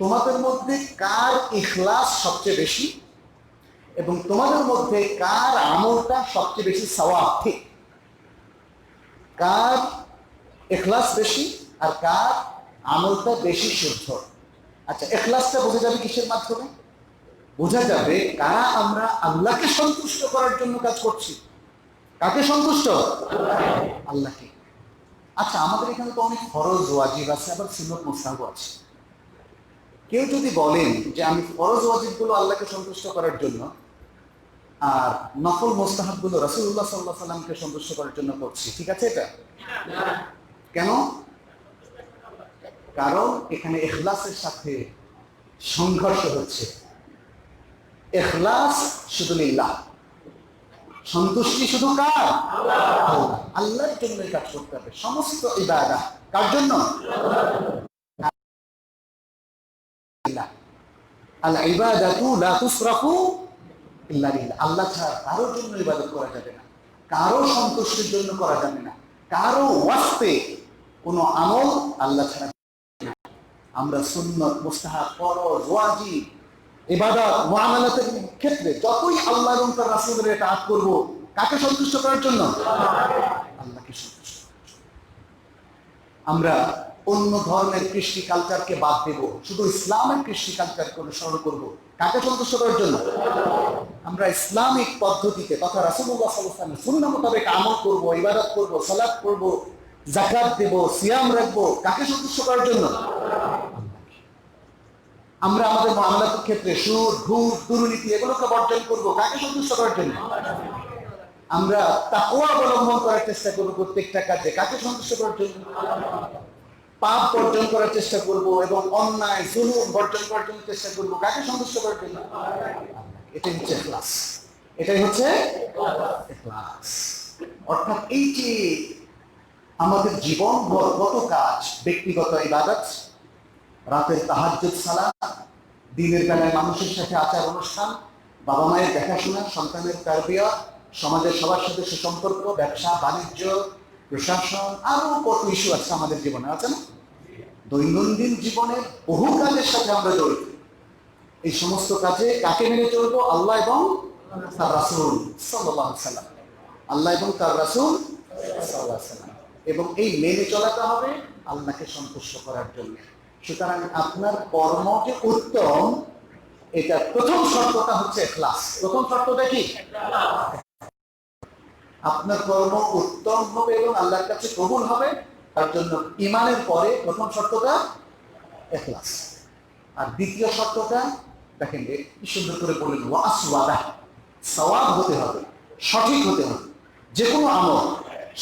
তোমাদের মধ্যে কার ইখলাস সবচেয়ে বেশি এবং তোমাদের মধ্যে কার আমলটা সবচেয়ে বেশি সওয়াব, ঠিক কার ইখলাস বেশি আর কার আমলটা বেশি শুদ্ধ। আচ্ছা, ইখলাসটা বোঝা যাবে কিসের মাধ্যমে? বোঝা যাবে কারা আমরা আল্লাহকে সন্তুষ্ট করার জন্য কাজ করছি। কাকে সন্তুষ্ট? আল্লাহকে। আচ্ছা, আমাদের এখানে তো অনেক ফরজ ওয়াজিব আছে, আবার সুন্নত মুস্তাহাব আছে। কেউ যদি বলেন যে আমি ফরজ ওয়াজিবগুলো আল্লাহকে সন্তুষ্ট করার জন্য আর নফল মুস্তাহাবগুলো রাসূলুল্লাহ সাল্লাল্লাহু আলাইহি ওয়াসাল্লামকে সন্তুষ্ট করার জন্য করছি, ঠিক আছে এটা? কেন? কারণ এখানে ইখলাসের সাথে সংঘর্ষ হচ্ছে। ইখলাস শুধু লিল্লাহ, সন্তুষ্টি শুধু কার? আল্লাহ। আল্লাহর জন্য কাজ করতে হবে সমস্ত ইবাদত। কার জন্য? আল ইবাদাতু লা তুসরাফু ইল্লা লিল্লাহ। আল্লাহ ছাড়া কারোর জন্য ইবাদত করা যাবে না, কারো সন্তুষ্টির জন্য করা যাবে না, কারো ওয়াস্তে কোনো আমল আল্লাহ ছাড়া। আমরা সুন্নত, মুস্তাহাব, ফরজ, ওয়াজিব, ইবাদত, মুআমালাতের ক্ষেত্রে যতই আল্লাহ এবং তার রাসূলের ইতাআত করব, কাকে সন্তুষ্ট করার জন্য? আল্লাহকে সন্তুষ্ট করার জন্য। আমরা অন্য ধর্মের কৃষ্টি কালচারকে বাদ দেব, শুধু ইসলামের কৃষ্টি কালচারকে অনুসরণ করব। কাকে সন্তুষ্ট করার জন্য? আমরা ইসলামিক পদ্ধতিতে তথা রাসূলুল্লাহ সাল্লাল্লাহু আলাইহি ওয়াসাল্লামের সুন্নাহ মোতাবেক আমল করব, ইবাদত করব, সালাত করব, যাকাত দেব, সিয়াম রাখবো। কাকে সন্তুষ্ট করার জন্য? আমরা আমাদের মুআমালাতের ক্ষেত্রে সুদ, ঘুষ, দুর্নীতি এগুলোকে বর্জন করব। কাকে সন্তুষ্ট করার জন্য? আমরা তাকওয়া অবলম্বন করার চেষ্টা করব প্রত্যেকটা কাজে। কাকে সন্তুষ্ট করার জন্য? পাপ বর্জন করার চেষ্টা করব এবং অন্যায় জুলুম বর্জন করার জন্য চেষ্টা করব। কাকে সন্তুষ্ট করার জন্য? এটাই হচ্ছে ইখলাস। এটাই হচ্ছে ইখলাস। অর্থাৎ এই যে আমাদের জীবনভর কত কাজ, ব্যক্তিগত ইবাদত, রাতের তাহাজ্জুদ সালাত, দিনের বেলায় মানুষের সাথে আচার অনুষ্ঠান, বাবা মায়ের দেখাশোনা, সন্তানের তারবিয়া, সমাজের সবার সাথে সুসম্পর্ক, ব্যবসা বাণিজ্য, প্রশাসন, আরো কত ইস্যু আছে আমাদের জীবনে, আছে না? দৈনন্দিন জীবনের বহু কাজের সাথে আমরা জড়িত। এই সমস্ত কাজে কাকে মেনে চলবো? আল্লাহ এবং তার রাসূল সাল্লাল্লাহু আলাইহি ওয়াসাল্লাম। আল্লাহ এবং তার রাসূল সাল্লাল্লাহু আলাইহি ওয়াসাল্লাম। এবং এই মেনে চলাটা হবে আল্লাহকে সন্তুষ্ট করার জন্য। সুতরাং আপনার কর্ম যে উত্তম, এটা প্রথম শর্তটা হচ্ছে ইখলাস। প্রথম শর্তটা কি? আপনার কর্ম উত্তম হবে এবং আল্লাহর কাছে কবুল হবে, তার জন্য ঈমানের পরে প্রথম শর্তটা ইখলাস। আর দ্বিতীয় শর্তটা দেখেন কি সুন্দর করে বললেন, ওয়াসওয়াদা, সওয়াব হতে হবে, সঠিক হতে হবে। যে কোনো আমল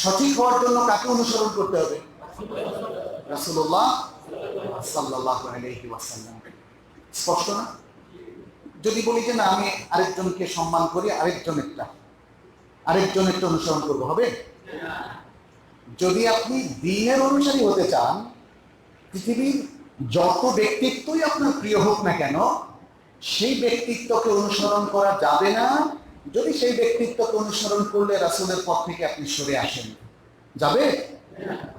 সঠিক হওয়ার জন্য কাকে অনুসরণ করতে হবে? রাসূলুল্লাহ সাল্লাল্লাহু আলাইহি ওয়াসাল্লাম। স্পষ্ট না? যদি বলি যে না, আমি আরেকজনকে সম্মান করি, আরেকজনেরটা অনুসরণ করবো, হবে? যদি আপনি দ্বীনের অনুসারী হতে চান, পৃথিবীর যত ব্যক্তিত্বই আপনার প্রিয় হোক না কেন, সেই ব্যক্তিত্বকে অনুসরণ করা যাবে না যদি সেই ব্যক্তিত্বকে অনুসরণ করলে রাসূলের পথ থেকে আপনি সরে আসেন। যাবে?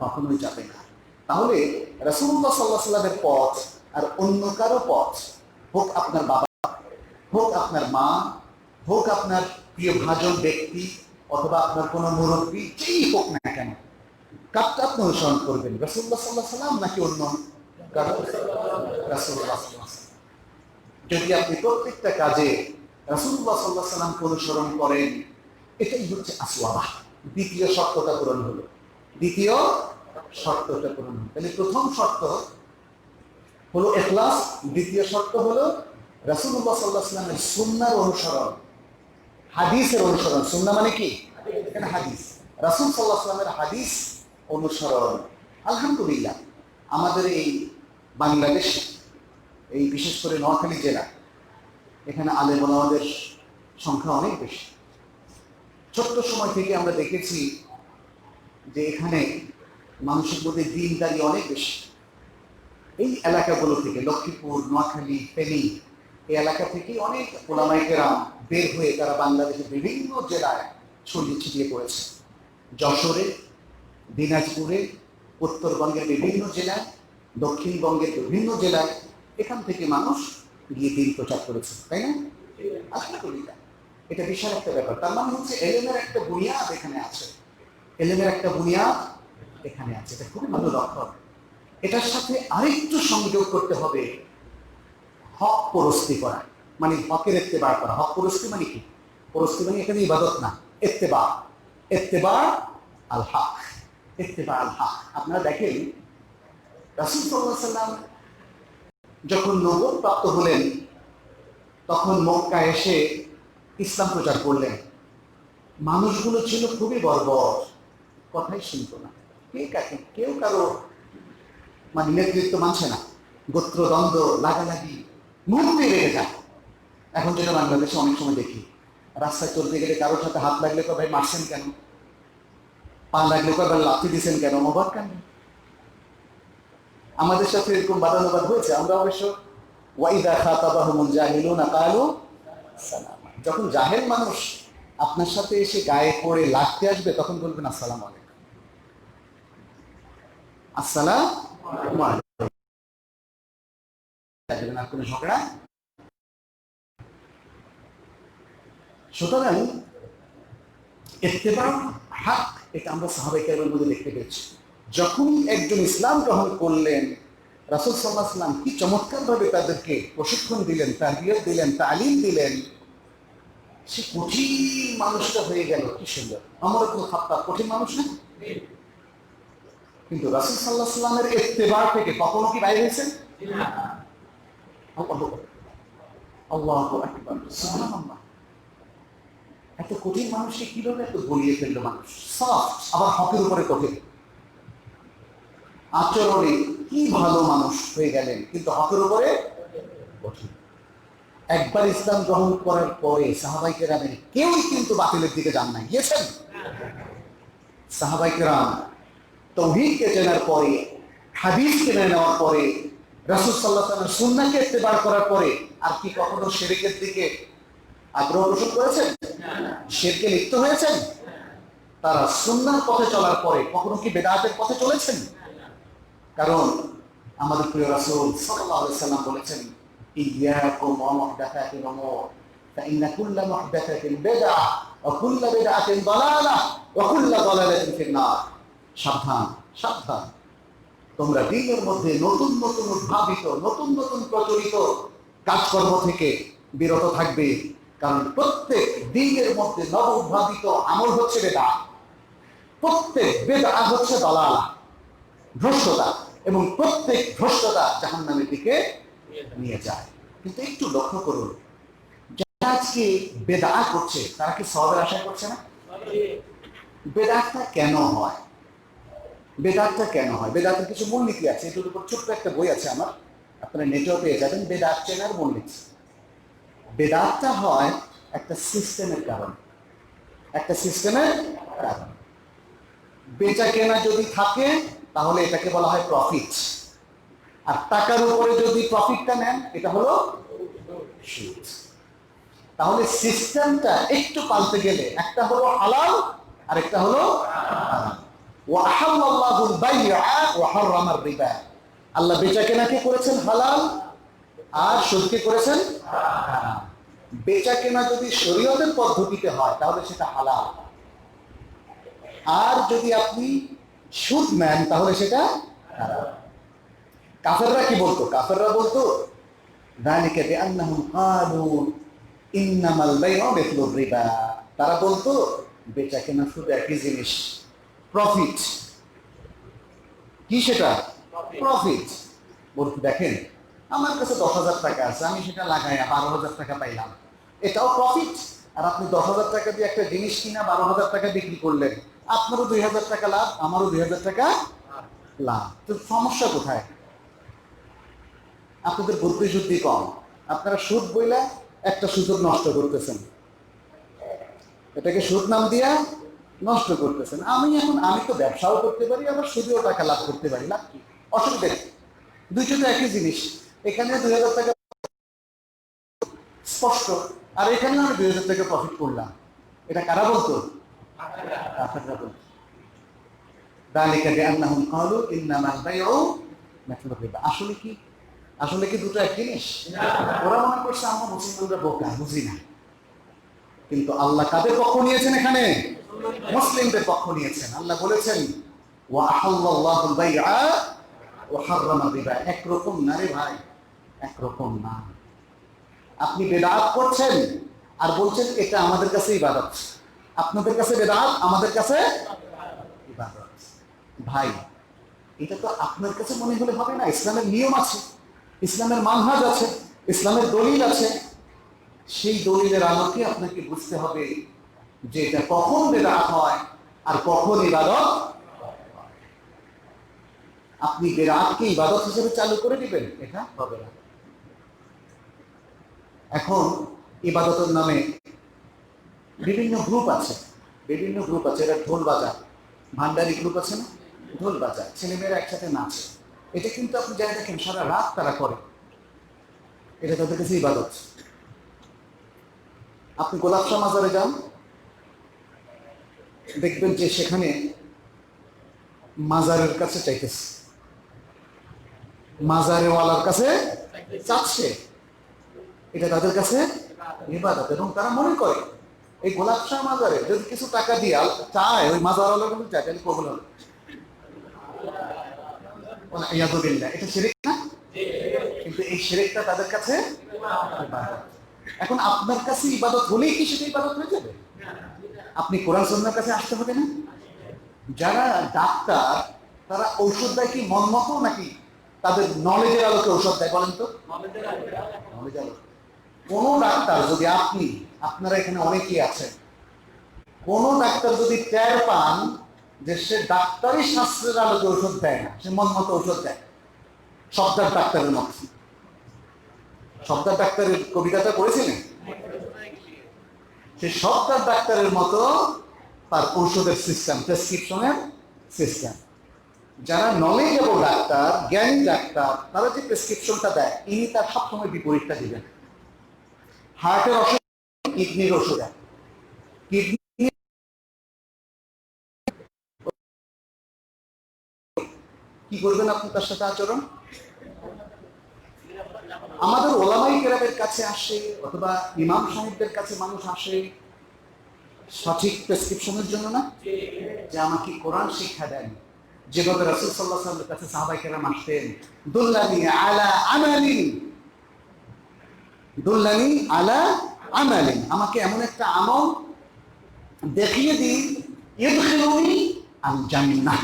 কখনোই যাবে না। তাহলে রাসূলুল্লাহ সাল্লাল্লাহু আলাইহি ওয়াসাল্লামের পথ আর অন্য কারো পথ, হোক আপনার বাবা, হোক আপনার মা, হোক আপনার প্রিয় ভাজন ব্যক্তি, অথবা আপনার কোনো মুরব্বী, যেই হোক না কেন, কারটা আপনি অনুসরণ করবেন? রাসূলুল্লাহ সাল্লাল্লাহু আলাইহি ওয়াসাল্লাম নাকি অন্য কারো? রাসূলুল্লাহ সাল্লাল্লাহু আলাইহি ওয়াসাল্লাম। যদি আপনি প্রত্যেকটা কাজে রাসূলুল্লাহ সাল্লাল্লাহু আলাইহি ওয়াসাল্লামকে অনুসরণ করেন, এটাই হচ্ছে আসওয়াবা। দ্বিতীয় শর্তটা পূরণ হলো। দ্বিতীয় শর্তটা পূরণ হলো। তাহলে প্রথম শর্ত হলো ইখলাস, দ্বিতীয় শর্ত হলো রাসূলুল্লাহ সাল্লাল্লাহু আলাইহি ওয়াসাল্লামের সুন্নাহর অনুসরণ, হাদিসের অনুসরণ। সুন্নাহ মানে কি? এটা হাদিস। রাসূল সাল্লাল্লাহু আলাইহি ওয়াসাল্লামের হাদিস অনুসরণ। আলহামদুলিল্লাহ, আমাদের এই বাংলাদেশ, এই বিশেষ করে নোয়াখালী জেলা, এখানে আলেম ওলামাদের সংখ্যা অনেক বেশি। ছোট্ট সময় থেকে আমরা দেখেছি যে এখানে মানুষের মধ্যে দ্বীনদারি অনেক বেশি। এই এলাকাগুলো থেকে, লক্ষ্মীপুর, নোয়াখালী, ফেনী, এই এলাকা থেকে অনেক ওলামায়ে কেরাম বের হয়ে তারা বাংলাদেশের বিভিন্ন জেলায় ছড়িয়ে ছিটিয়ে পড়েছে। যশোরে, দিনাজপুরে, উত্তরবঙ্গের বিভিন্ন জেলায়, দক্ষিণবঙ্গের বিভিন্ন জেলায়, এখান থেকে মানুষ গিয়ে দিন প্রচার করেছে, তাই না? আলহামদুলিল্লাহ, এটা বিশাল একটা ব্যাপার। তার মানে হচ্ছে এলেমের একটা বুনিয়াদ এখানে আছে, এলেমের একটা বুনিয়াদ এখানে আছে। এটা খুবই ভালো লক্ষণ। এটার সাথে আরেকটু সংযোগ করতে হবে, হক পরস্তি করা, মানে হকের ইত্তেবা করা। হক পরস্তি মানে কি? পরস্তি মানে এখানে ইবাদত না, ইত্তেবা। ইত্তেবা আল হক, ইত্তেবা আল হক। আপনারা দেখেন রাসূল সাল্লাল্লাহু আলাইহি ওয়াসাল্লাম যখন নবুয়ত প্রাপ্ত হলেন, তখন মক্কা এসে ইসলাম প্রচার করলেন। মানুষগুলো ছিল খুবই বর্বর, কথাই শুনতো না। কেউ কারো মানে নেতৃত্ব মানছে না, গোত্রদ্বন্দ্ব, লাগালাগি, মুহূর্তে লেগে যায়। এখন যেটা বাংলাদেশে অনেক সময় দেখি, রাস্তায় চলতে গেলে কারোর সাথে হাত লাগলে তো ভাই মারছেন কেন, পা লাগলে তো ভাই লাথি দিচ্ছেন কেন, অবাক কেন? আমাদের সাথে এরকম বাদানুবাদ হয়েছে। আমরা অবশ্য ওয়াইদা খাতাবাহুমুল জাহিলুনা ক্বালু সালামা, যখন জাহেল মানুষ আপনার সাথে এসে গায়ে পড়ে লাগতে আসবে, তখন বলবেন আসসালামু আলাইকুম, আসসালামু আলাইকুম। আর কোনো ঝগড়া। সুতরাং ইত্তেবা হক, এটা আমরা সাহাবায়ে কেরামের মধ্যে দেখতে পেয়েছি। যখন একজন ইসলাম গ্রহণ করলেন, রাসূল সাল্লাল্লাহু আলাইহি ওয়াসাল্লাম কি চমৎকারভাবে তাদেরকে প্রশিক্ষণ দিলেন, তারবিয়ত দিলেন, তালিম দিলেন। সে কঠিন মানুষটা হয়ে গেল। কি সুন্দর! ওমর ইবনে খাত্তাব কঠিন মানুষ না? কিন্তু রাসূল সাল্লাল্লাহু আলাইহি ওয়াসাল্লামের ইত্তেবা থেকে কখনো কি বাইরে হয়েছেন? আল্লাহু আকবার, সুবহানাল্লাহ। এত কঠিন মানুষকে কিভাবে এত গলিয়ে ফেললো মানুষ? সফট, আবার হকের উপরে কঠিন। আচরণে কি ভালো মানুষ হয়ে গেলেন, কিন্তু হকের উপরে কঠিন। একবার ইসলাম গ্রহণ করার পরে সাহাবাই কেরামের কেউই কিন্তু বাতিলের দিকে যান নাই, গিয়েছেন? সাহাবাই কেরাম তাওহীদকে জানার পরে, হাদিসকে মেনে নেওয়ার পরে, রাসূল সাল্লাল্লাহু আলাইহি ওয়াসাল্লামের সুন্নাহকে ইত্তেবা করার পরে আর কি কখনো শিরকের দিকে আগ্রহ পোষণ করেছেন? শিরকে লিপ্ত হয়েছেন? তারা সুন্নাহর পথে চলার পরে কখনো কি বিদআতের পথে চলেছেন? কারণ আমাদের প্রিয় রাসূল সাল্লাল্লাহু আলাইহি ওয়াসাল্লাম বলেছেন, ইয়াকুম ওয়া মুহদাসাতিল উমুর ফাইন্না কুল্লা মুহদাসাতিন বিদআহ ওয়া কুল্লা বিদআতিন দালালাহ ওয়া কুল্লা দালালাতিন ফিন-নার। সাবধান, সাবধান, তোমরা দ্বীনের মধ্যে নতুন নতুন উদ্ভাবিত, নতুন নতুন প্রচলিত কাজকর্ম থেকে বিরত থাকবে। কারণ প্রত্যেক দ্বীনের মধ্যে নব উদ্ভাবিত আমল হচ্ছে বিদআহ, প্রত্যেক বিদআহ হচ্ছে দালালা, ভ্রষ্টতা, এবং প্রত্যেক ভ্রষ্টতা জাহান্নামের দিকে নিয়ে যায়। কিন্তু একটু লক্ষ্য করুন, যারা আজকে বেদআহ করছে তারা কি সওয়াবের আশা করছে না? বেদআহটা কেন হয়? বেদআহটা কেন হয়? বেদআহতের কিছু মূলনীতি আছে, এটার উপর ছোট্ট একটা বই আছে আমার, আপনারা নেটেও পেয়ে যাবেন, বেদআহ চেনার মূলনীতি। বেদআহটা হয় একটা সিস্টেমের কারণে, একটা সিস্টেমের কারণে। বেচা কেনা যদি থাকে তাহলে এটাকে বলা হয় প্রফিট, আর টাকার উপরে যদি প্রফিটটা নেন এটা হলো সুদ। তাহলে সিস্টেমটা একটু পাল্টে গেলে একটা হলো হালাল আর একটা হলো হারাম। ওয়া আহাল্লাল্লাহুল বাই'a ওয়া হারামার রিবা। আল্লাহ বেচা কেনাকে করেছেন হালাল আর সুদকে করেছেন হারাম। বেচা কেনা যদি শরীয়তের পদ্ধতিতে হয় তাহলে সেটা হালাল, আর যদি আপনি সুদ নেন তাহলে সেটা হারাম। কাফেররা কি বলতো? কাফেররা বলতো, যালিকা বিআন্নাহুম ক্বালু ইন্নামাল বাই'উ মিথলুর রিবা। তারা বলতো বেচা কেনা শুধু একই জিনিস, প্রফিট। কি সেটা? প্রফিট। বলতে দেখেন, আমার কাছে 10,000 টাকা আছে, আমি সেটা লাগাইয়া 12,000 টাকা পাইলাম, এটাও প্রফিট। আর আপনি 10,000 টাকা দিয়ে একটা জিনিস কিনা 12,000 টাকা বিক্রি করলেন, আপনারও 2,000 টাকা লাভ, আমারও 2,000 টাকা লাভ। তো সমস্যা কোথায়? আপনাদের বুদ্ধি শুদ্ধি কম। আপনারা সুদ বইলা একটা সুযোগ নষ্ট করতেছেন, এটাকে সুদ নাম দিয়া নষ্ট করতেছেন। আমি তো ব্যবসাও করতে পারি, আবার সুদেও টাকা লাভ করতে পারি, লাভ কি? অসুবিধা কি? দুইটা তো একই জিনিস। এখানে 2,000 টাকা স্পষ্ট, আর এখানে আমি 2,000 টাকা প্রফিট করলাম। এটা কারা বলতো? কাফেররা বলতো। যালিকা বিআন্নাহুম ক্বালু ইন্নামাল বাই'উ মিথলুর রিবা। আসলে কি দুটো এক জিনিস? ওরা মনে করছে আমরা মুসলিমরা বোকা, বুঝি না। কিন্তু আল্লাহ কাদের পক্ষ নিয়েছেন? এখানে মুসলিমদের পক্ষ নিয়েছেন। আল্লাহ বলেছেন, ওয়া আহাল্লাল্লাহুল বাই'a ওয়া হারামার রিবা। একরকম না রে ভাই, একরকম না। আপনি বেদাত করছেন আর বলছেন এটা আমাদের কাছে ইবাদত, আপনাদের কাছে বেদাত, আমাদের কাছে ইবাদত। ভাই, এটা তো আপনার কাছে মনে হলে হবে না। ইসলামের নিয়ম আছে, ইসলামের মানহাজ আছে, ইসলামের দলিল আছে। সেই দলিলের আলোকে আপনাকে বুঝতে হবে যে এটা কখন বেদাত হয় আর কখন ইবাদত। আপনি বেদাতকে ইবাদত হিসেবে চালু করে দিবেন, এটা হবে না। এখন ইবাদতের নামে বিভিন্ন গ্রুপ আছে, এরা ঢোল বাজার, ভান্ডারি গ্রুপ আছে না, ঢোল বাজার, ছেলেমেয়েরা একসাথে নাচে। এটা কিন্তু আপনি যাই দেখেন সারা রাত তারা করে, এটা তাদের কাছে ইবাদত। আপনি গোলাপশাহ মাজারে যান, দেখবেন যে সেখানে মাজারের কাছে চাইতেছে, মাজারেওয়ালার কাছে চাচ্ছে, এটা তাদের কাছে ইবাদত। এবং তারা মনে করে এই গোলাপশাহ মাজারে যদি কিছু টাকা দিয়ে চায়, ওই মাজারওয়ালার কাছে চায়, তাহলে কবুল হবে। ইয়াদুবিল্লাহ, এটা শিরক না? কিন্তু এই শিরকটা তাদের কাছে ইবাদত। এখন আপনার কাছে ইবাদত হলেই কি সেটা ইবাদত হয়ে যাবে? আপনি কোরআন সুন্নাহর কাছে আসতে হবে না? যারা ডাক্তার তারা ঔষধ দেয় কি মন মতো নাকি তাদের নলেজের আলোকে ঔষধ দেয় বলেন তো? নলেজের আলোকে। কোন ডাক্তার যদি আপনারা এখানে অনেকেই আছেন, কোন ডাক্তার যদি টের পান যে সে ডাক্তারি শাস্ত্রের আলোকে ঔষধ দেয় না, সে মন মতো ঔষধ দেয়, সবদার ডাক্তারের মতো। সবদার ডাক্তারের কবিতাটা পড়েছিলেন? সে সবদার ডাক্তারের মতো তার ঔষধের সিস্টেম, প্রেসক্রিপশনের সিস্টেম। যারা নলেজেবল ডাক্তার, জ্ঞানী ডাক্তার, তারা যে প্রেসক্রিপশনটা দেয় ইনি তার সবসময় বিপরীতটা দিবেন। হার্টের অসুখ, কিডনির ওষুধ দেয়, কিডনি কি করবেন আপনি তার সাথে আচরণ? আমাদের ওলামাই কেরামের কাছে আসে অথবা ইমাম সাহেবদের কাছে মানুষ আসে সঠিক প্রেসক্রিপশনের জন্য না, যে আমাকে কোরআন শিক্ষা দেন। যেভাবে রাসূল সাল্লাল্লাহু আলাইহি ওয়াসাল্লামের কাছে সাহাবায়ে কেরাম আসতেন, দুল্লানি আলা আমালিন, দুল্লানি আলা আমালিন, আমাকে এমন একটা আমল দেখিয়ে দিন, ইদখিলুনি আল জান্নাহ,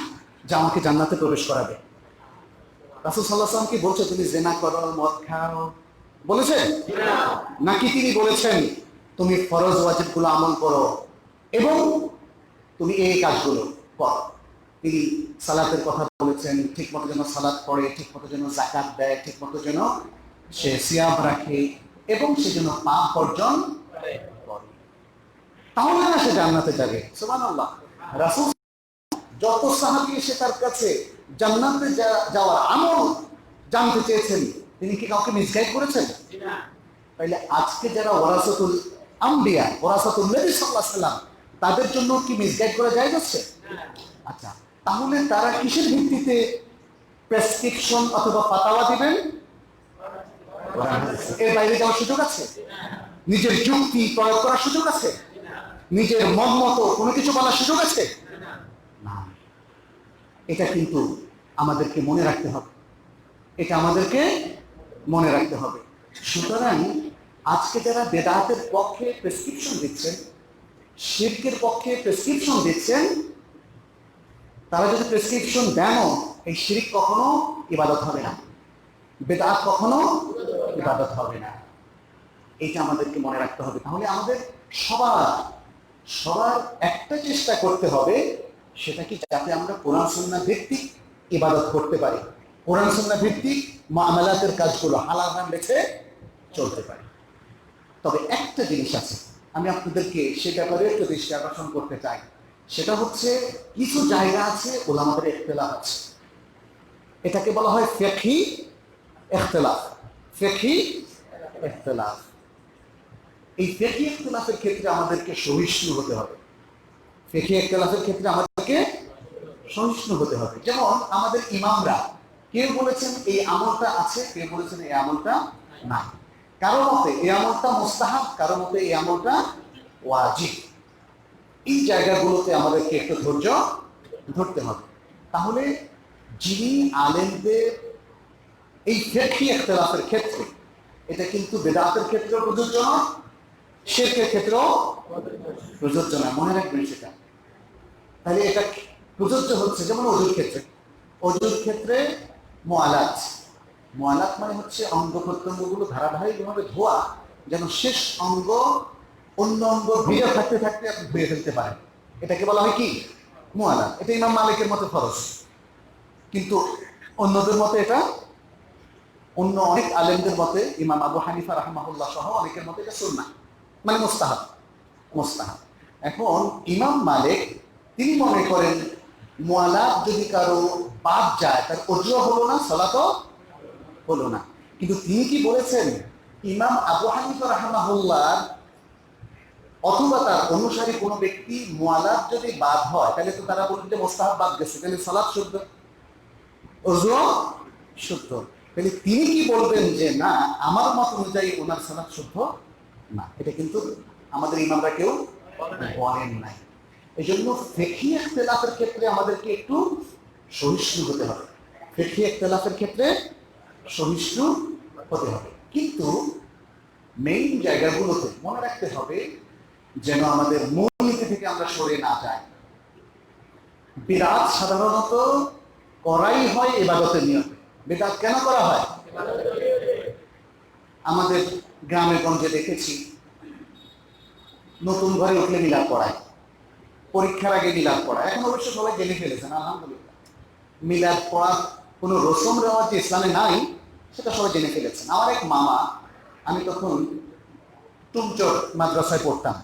যা আমাকে জান্নাতে প্রবেশ করাবে। রাসূল সাল্লাল্লাহু আলাইহি ওয়াসাল্লাম কি বলছে তুমি জিনা করো, মদ খাও, বলেছেন? নাকি তিনি বলেছেন তুমি ফরজ ওয়াজিবগুলো আমল করো এবং তুমি এই কাজগুলো করো? তিনি সালাতের কথা বলেছেন, ঠিক মতো যেন সালাত পড়ে, ঠিক মতো যেন যাকাত দেয়, ঠিক মতো যেন সে সিয়াম রাখে এবং সে যেন পাপ বর্জন করে, তাহলে না সে জান্নাতে যাবে। সুবহানাল্লাহ। রাসূল যত সাহাবী এসে তার কাছে জান্নাতে যাওয়ার আমল জানতে চেয়েছেন, তিনি কি কাউকে মিসগাইড করেছেন? তাইলে আজকে যারা ওয়ারাসাতুল আম্বিয়া, ওয়ারাসাতুল নবী সাল্লাল্লাহু আলাইহি ওয়াসাল্লাম, তাদের জন্য কি মিসগাইড করা যায় যাচ্ছে? আচ্ছা, তাহলে তারা কিসের ভিত্তিতে প্রেসক্রিপশন অথবা ফাতাওয়া দিবেন? এর বাইরে যাওয়ার সুযোগ আছে? নিজের যুক্তি প্রয়োগ করার সুযোগ আছে? নিজের মন মতো কোনো কিছু বলার সুযোগ আছে? না। এটা কিন্তু আমাদেরকে মনে রাখতে হবে, এটা আমাদেরকে মনে রাখতে হবে। সুতরাং আজকে যারা বেদাতের পক্ষে প্রেসক্রিপশন দিচ্ছেন, শিরকের পক্ষে প্রেসক্রিপশন দিচ্ছেন, তারা যদি প্রেসক্রিপশন দেনও, এই শিরক কখনো ইবাদত হবে না, বেদাত কখনো ইবাদত হবে না। এইটা আমাদেরকে মনে রাখতে হবে। তাহলে আমাদের সবার একটা চেষ্টা করতে হবে, সেটা কি যাতে আমরা কোরআন সুন্নাহ ভিত্তিক ইবাদত করতে পারি, কোরআন সুন্নাহ ভিত্তিক মুআমালাতের কাজগুলো হালাল হারাম বেছে চলতে পারি। তবে একটা জিনিস আছে, আমি আপনাদেরকে সে ব্যাপারে একটু দৃষ্টি আকর্ষণ করতে চাই। সেটা হচ্ছে কিছু জায়গা আছে উলামাদের ইখতিলাফ আছে, এটাকে বলা হয় ফিকহি ইখতিলাফ। ফিকহি ইখতিলাফ, এই ফিকহি ইখতিলাফের ক্ষেত্রে আমাদেরকে সহিষ্ণু হতে হবে। ফিকহি ইখতিলাফের ক্ষেত্রে আমাদেরকে সহিষ্ণু হতে হবে। যেমন আমাদের ইমামরা কেউ বলেছেন এই আমলটা আছে, কেউ বলেছেন এই আমলটা নাই, কারো মতে এই আমলটা মুস্তাহাব, কারো মতে এই আমলটা ওয়াজিব। এই জায়গাগুলোতে আমাদেরকে একটু ধৈর্য ধরতে হবে। তাহলে যিনি আলেমদের এই ফিকহি ইখতিলাফের ক্ষেত্রে, এটা কিন্তু বেদাতের ক্ষেত্রেও প্রযোজ্য না, শিরকের ক্ষেত্রেও প্রযোজ্য না, মনে রাখবেন সেটা। তাহলে এটা প্রযোজ্য হচ্ছে যেমন অজুর ক্ষেত্রে। অজুর ক্ষেত্রে মুআলাত মানে হচ্ছে অঙ্গ প্রত্যঙ্গগুলো ধারাবাহিকভাবে ধোয়া, যেন শেষ অঙ্গ অন্য অঙ্গ ভিজে থাকতে থাকতে আপনি ধুয়ে ফেলতে পারেন। এটাকে বলা হয় কি? মুআলাত। এটা ইমাম মালিকের মতে ফরজ, কিন্তু অন্যদের মতে এটা, অন্য অনেক আলেমদের মতে, ইমাম আবু হানিফা রাহমাহুল্লাহ সহ অনেকের মতে এটা সুন্নাহ, মানে মুস্তাহাব। এখন ইমাম মালিক তিনি মনে করেন মুআলাত যদি কারো বাদ যায় তার ওযু হলো না, সালাতও হলো না। কিন্তু তিনি কি বলেছেন, ইমাম আবু হানিফা রাহমাহুল্লাহ অথবা তার অনুসারী কোনো ব্যক্তি মুআলাত যদি বাদ হয়, তাহলে তো তারা বলবে যে মুস্তাহাব বাদ গেছে, তাহলে সালাত শুদ্ধ, ওযু শুদ্ধ। তাহলে তিনি কি বলবেন যে না, আমার মত অনুযায়ী ওনার সালাত শুদ্ধ না। এটা কিন্তু আমাদের ইমামরা কেউ বলেন নাই। এই জন্য ফিকহি ইখতিলাফের ক্ষেত্রে আমাদেরকে একটু সহিষ্ণু হতে হবে। ফিকহি ইখতিলাফের ক্ষেত্রে সহিষ্ণু হতে হবে, কিন্তু মেইন জায়গাগুলোতে মনে রাখতে হবে যেন আমাদের মূলনীতি থেকে আমরা সরে না যাই। বিদআত সাধারণত করাই হয় ইবাদতের নিয়তে। বিদআত কেন করা হয়? আমাদের গ্রামে গঞ্জে দেখেছি নতুন ঘরে উঠলে মিলাদ পড়ায়, পরীক্ষার আগে মিলাদ পড়ায়। এখন অবশ্য সবাই জেনে ফেলেছেন আলহামদুলিল্লাহ, মিলাদ পড়ার কোনো রসম রেওয়াজ যে ইসলামে নাই সেটা সবাই জেনে ফেলেছেন। আমার এক মামা, আমি তখন টুমচর মাদ্রাসায় পড়তাম,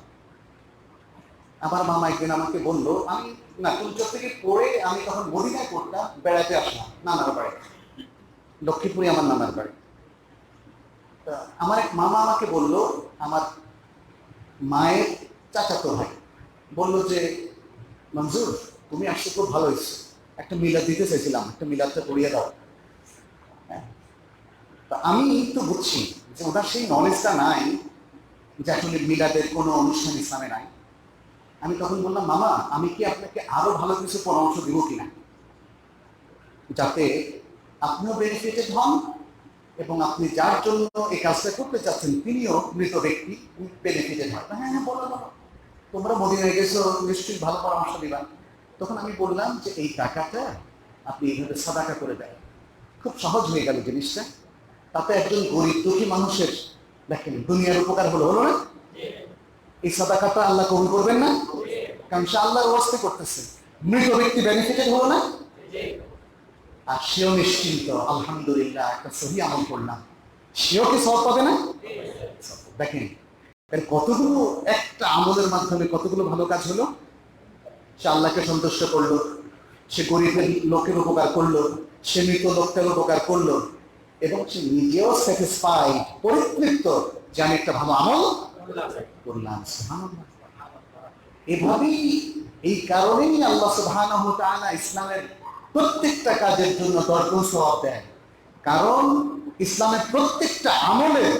আমার মামা একদিন আমাকে বললো, আমি না টুমচর থেকে পড়ে আমি তখন মদিনায় পড়তাম, বেড়াতে আসলাম নানার বাড়ি, লক্ষ্মীপুরে আমার নানার বাড়ি। তা আমার এক মামা আমাকে বললো, আমার মায়ের চাচাতো ভাই বললো যে মঞ্জুর তুমি আসতে খুব ভালো হয়েছে, একটা মিলাদ দিতে চাইছিলাম, একটা মিলাদটা করিয়ে দাও। হ্যাঁ, তা আমি তো বুঝছি যে ওটার সেই নলেজটা নাই যে আসলে মিলাদের কোনো অনুষ্ঠান ইসলামে নাই। আমি তখন বললাম, মামা আমি কি আপনাকে আরো ভালো কিছু পরামর্শ দিব কিনা, যাতে আপনিও বেনিফিটেড হন এবং আপনি যার জন্য এই কাজটা করতে চাচ্ছেন তিনিও মৃত ব্যক্তি বেনিফিটেড হয়। হ্যাঁ হ্যাঁ বলো বলো, তোমরা মদিনায় গেছো নিশ্চয়ই ভালো পরামর্শ দিবা। তখন আমি বললাম যে এই টাকাটা আপনি এইভাবে সাদাকা করে দেন, খুব সহজ হয়ে গেল জিনিসটা। তাতে একজন গরিব দুঃখী মানুষের দেখেন দুনিয়ার উপকার হলো, হলো না? এই সাদাকাটা আল্লাহ কবুল করবেন না? কারণ সে আল্লাহর ওয়াস্তে করতেছে, মৃত ব্যক্তি বেনিফিটেড হলো না? আর সেও নিশ্চিন্ত, আলহামদুলিল্লাহ একটা সহি আমল করলাম, সেও কি সওয়াব পাবে না? দেখেন কতগুলো একটা আমলের মাধ্যমে কতগুলো ভালো কাজ হলো। সে আল্লাহকে সন্তুষ্ট করলো, সে গরিবের লোকের উপকার করলো, সে মৃত লোকটার উপকার করলো, এবং সে নিজেও স্যাটিসফাইড, পরিতৃপ্ত যে আমি একটা ভালো আমল করলাম। সুবহানাল্লাহ। এভাবেই, এই কারণেই আল্লাহ সুবহানাহু ওয়া তাআলা ইসলামের প্রত্যেকটা কাজের জন্য 10 গুণ সওয়াব দেন, কারণ ইসলামের প্রত্যেকটা আমলের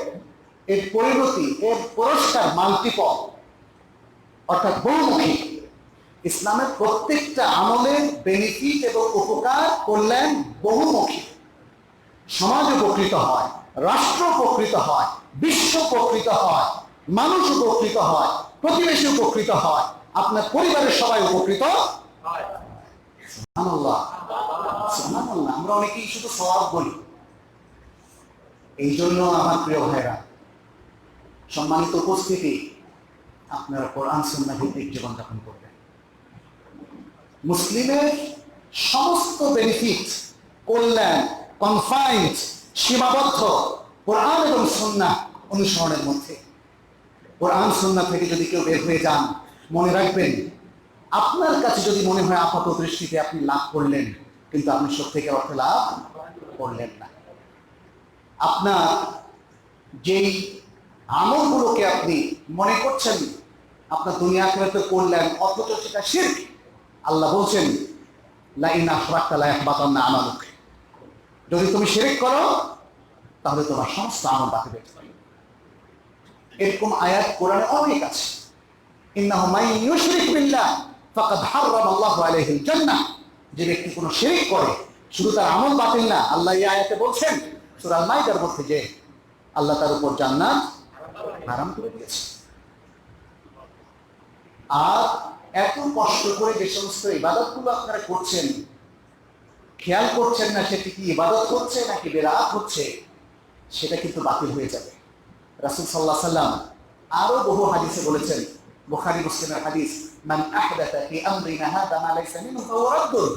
এর পরিণতি, এর পুরস্কার মাল্টিপল, অর্থাৎ বহুমুখী। ইসলামের প্রত্যেকটা আমলের বেনিফিট এবং উপকার কল্যাণ বহুমুখী। সমাজ উপকৃত হয়, রাষ্ট্র উপকৃত হয়, বিশ্ব উপকৃত হয়, মানুষ উপকৃত হয়, প্রতিবেশী উপকৃত হয়, আপনার পরিবারের সবাই উপকৃত হয়। সুবহানাল্লাহ, সুবহানাল্লাহ। আমরা অনেকেই শুধু সওয়াব বলি। এই জন্য আমার প্রিয় ভাইরা, সম্মানিত উপস্থিতি, আপনারা কোরআন সুন্নাহ ভিত্তিক জীবনযাপন করবেন। মুসলিমের সমস্ত বেনিফিট, কল্যাণ কনফাইন্ড, সীমাবদ্ধ কোরআন এবং সুন্নাহ অনুসরণের মধ্যে। কোরআন সুন্নাহ থেকে যদি কেউ বের হয়ে যান, মনে রাখবেন আপনার কাছে যদি মনে হয় আপাত দৃষ্টিতে আপনি লাভ করলেন, কিন্তু আপনি সত্যিকার অর্থে লাভ করলেন না। আপনার যেই আমলগুলোকে আপনি মনে করছেন আপনার দুনিয়া আখিরাতের কল্যাণ, অথচ সেটা শিরক। আল্লাহ বলছেন লা ইন আশরাকতা লা ইয়াহবাতান্না আমালুক, যদি তুমি শিরক করো তাহলে তোমার সমস্ত আমল বাতিল হয়ে যাবে। এরকম আয়াত কোরআনে অনেক আছে। ইন্নাহু মান ইউশরিক বিল্লাহ ফাকাদ হারামাল্লাহু আলাইহিল জান্নাহ, যে ব্যক্তি কোনো শিরক করে শুধু তার আমল বাতিল না, আল্লাহ এই আয়াতে বলছেন সূরা আল মাইদার মধ্যে যে আল্লাহ তার উপর জান্নাত হারাম করে দিয়েছে। আর এত কষ্ট করে যে সমস্ত ইবাদতগুলো আপনারা করছেন, খেয়াল করছেন না সেটি কি ইবাদত হচ্ছে নাকি বিদআত হচ্ছে, সেটা কিন্তু বাতিল হয়ে যাবে। রাসূল সাল্লাল্লাহু আলাইহি সাল্লাম আরো বহু হাদিসে বলেছেন, বুখারী মুসলিমের হাদিস, মান আহদাথা ফি আমরিনা হাযা মা লাইসা মিনহু ফাহুয়া রাদ্দুন,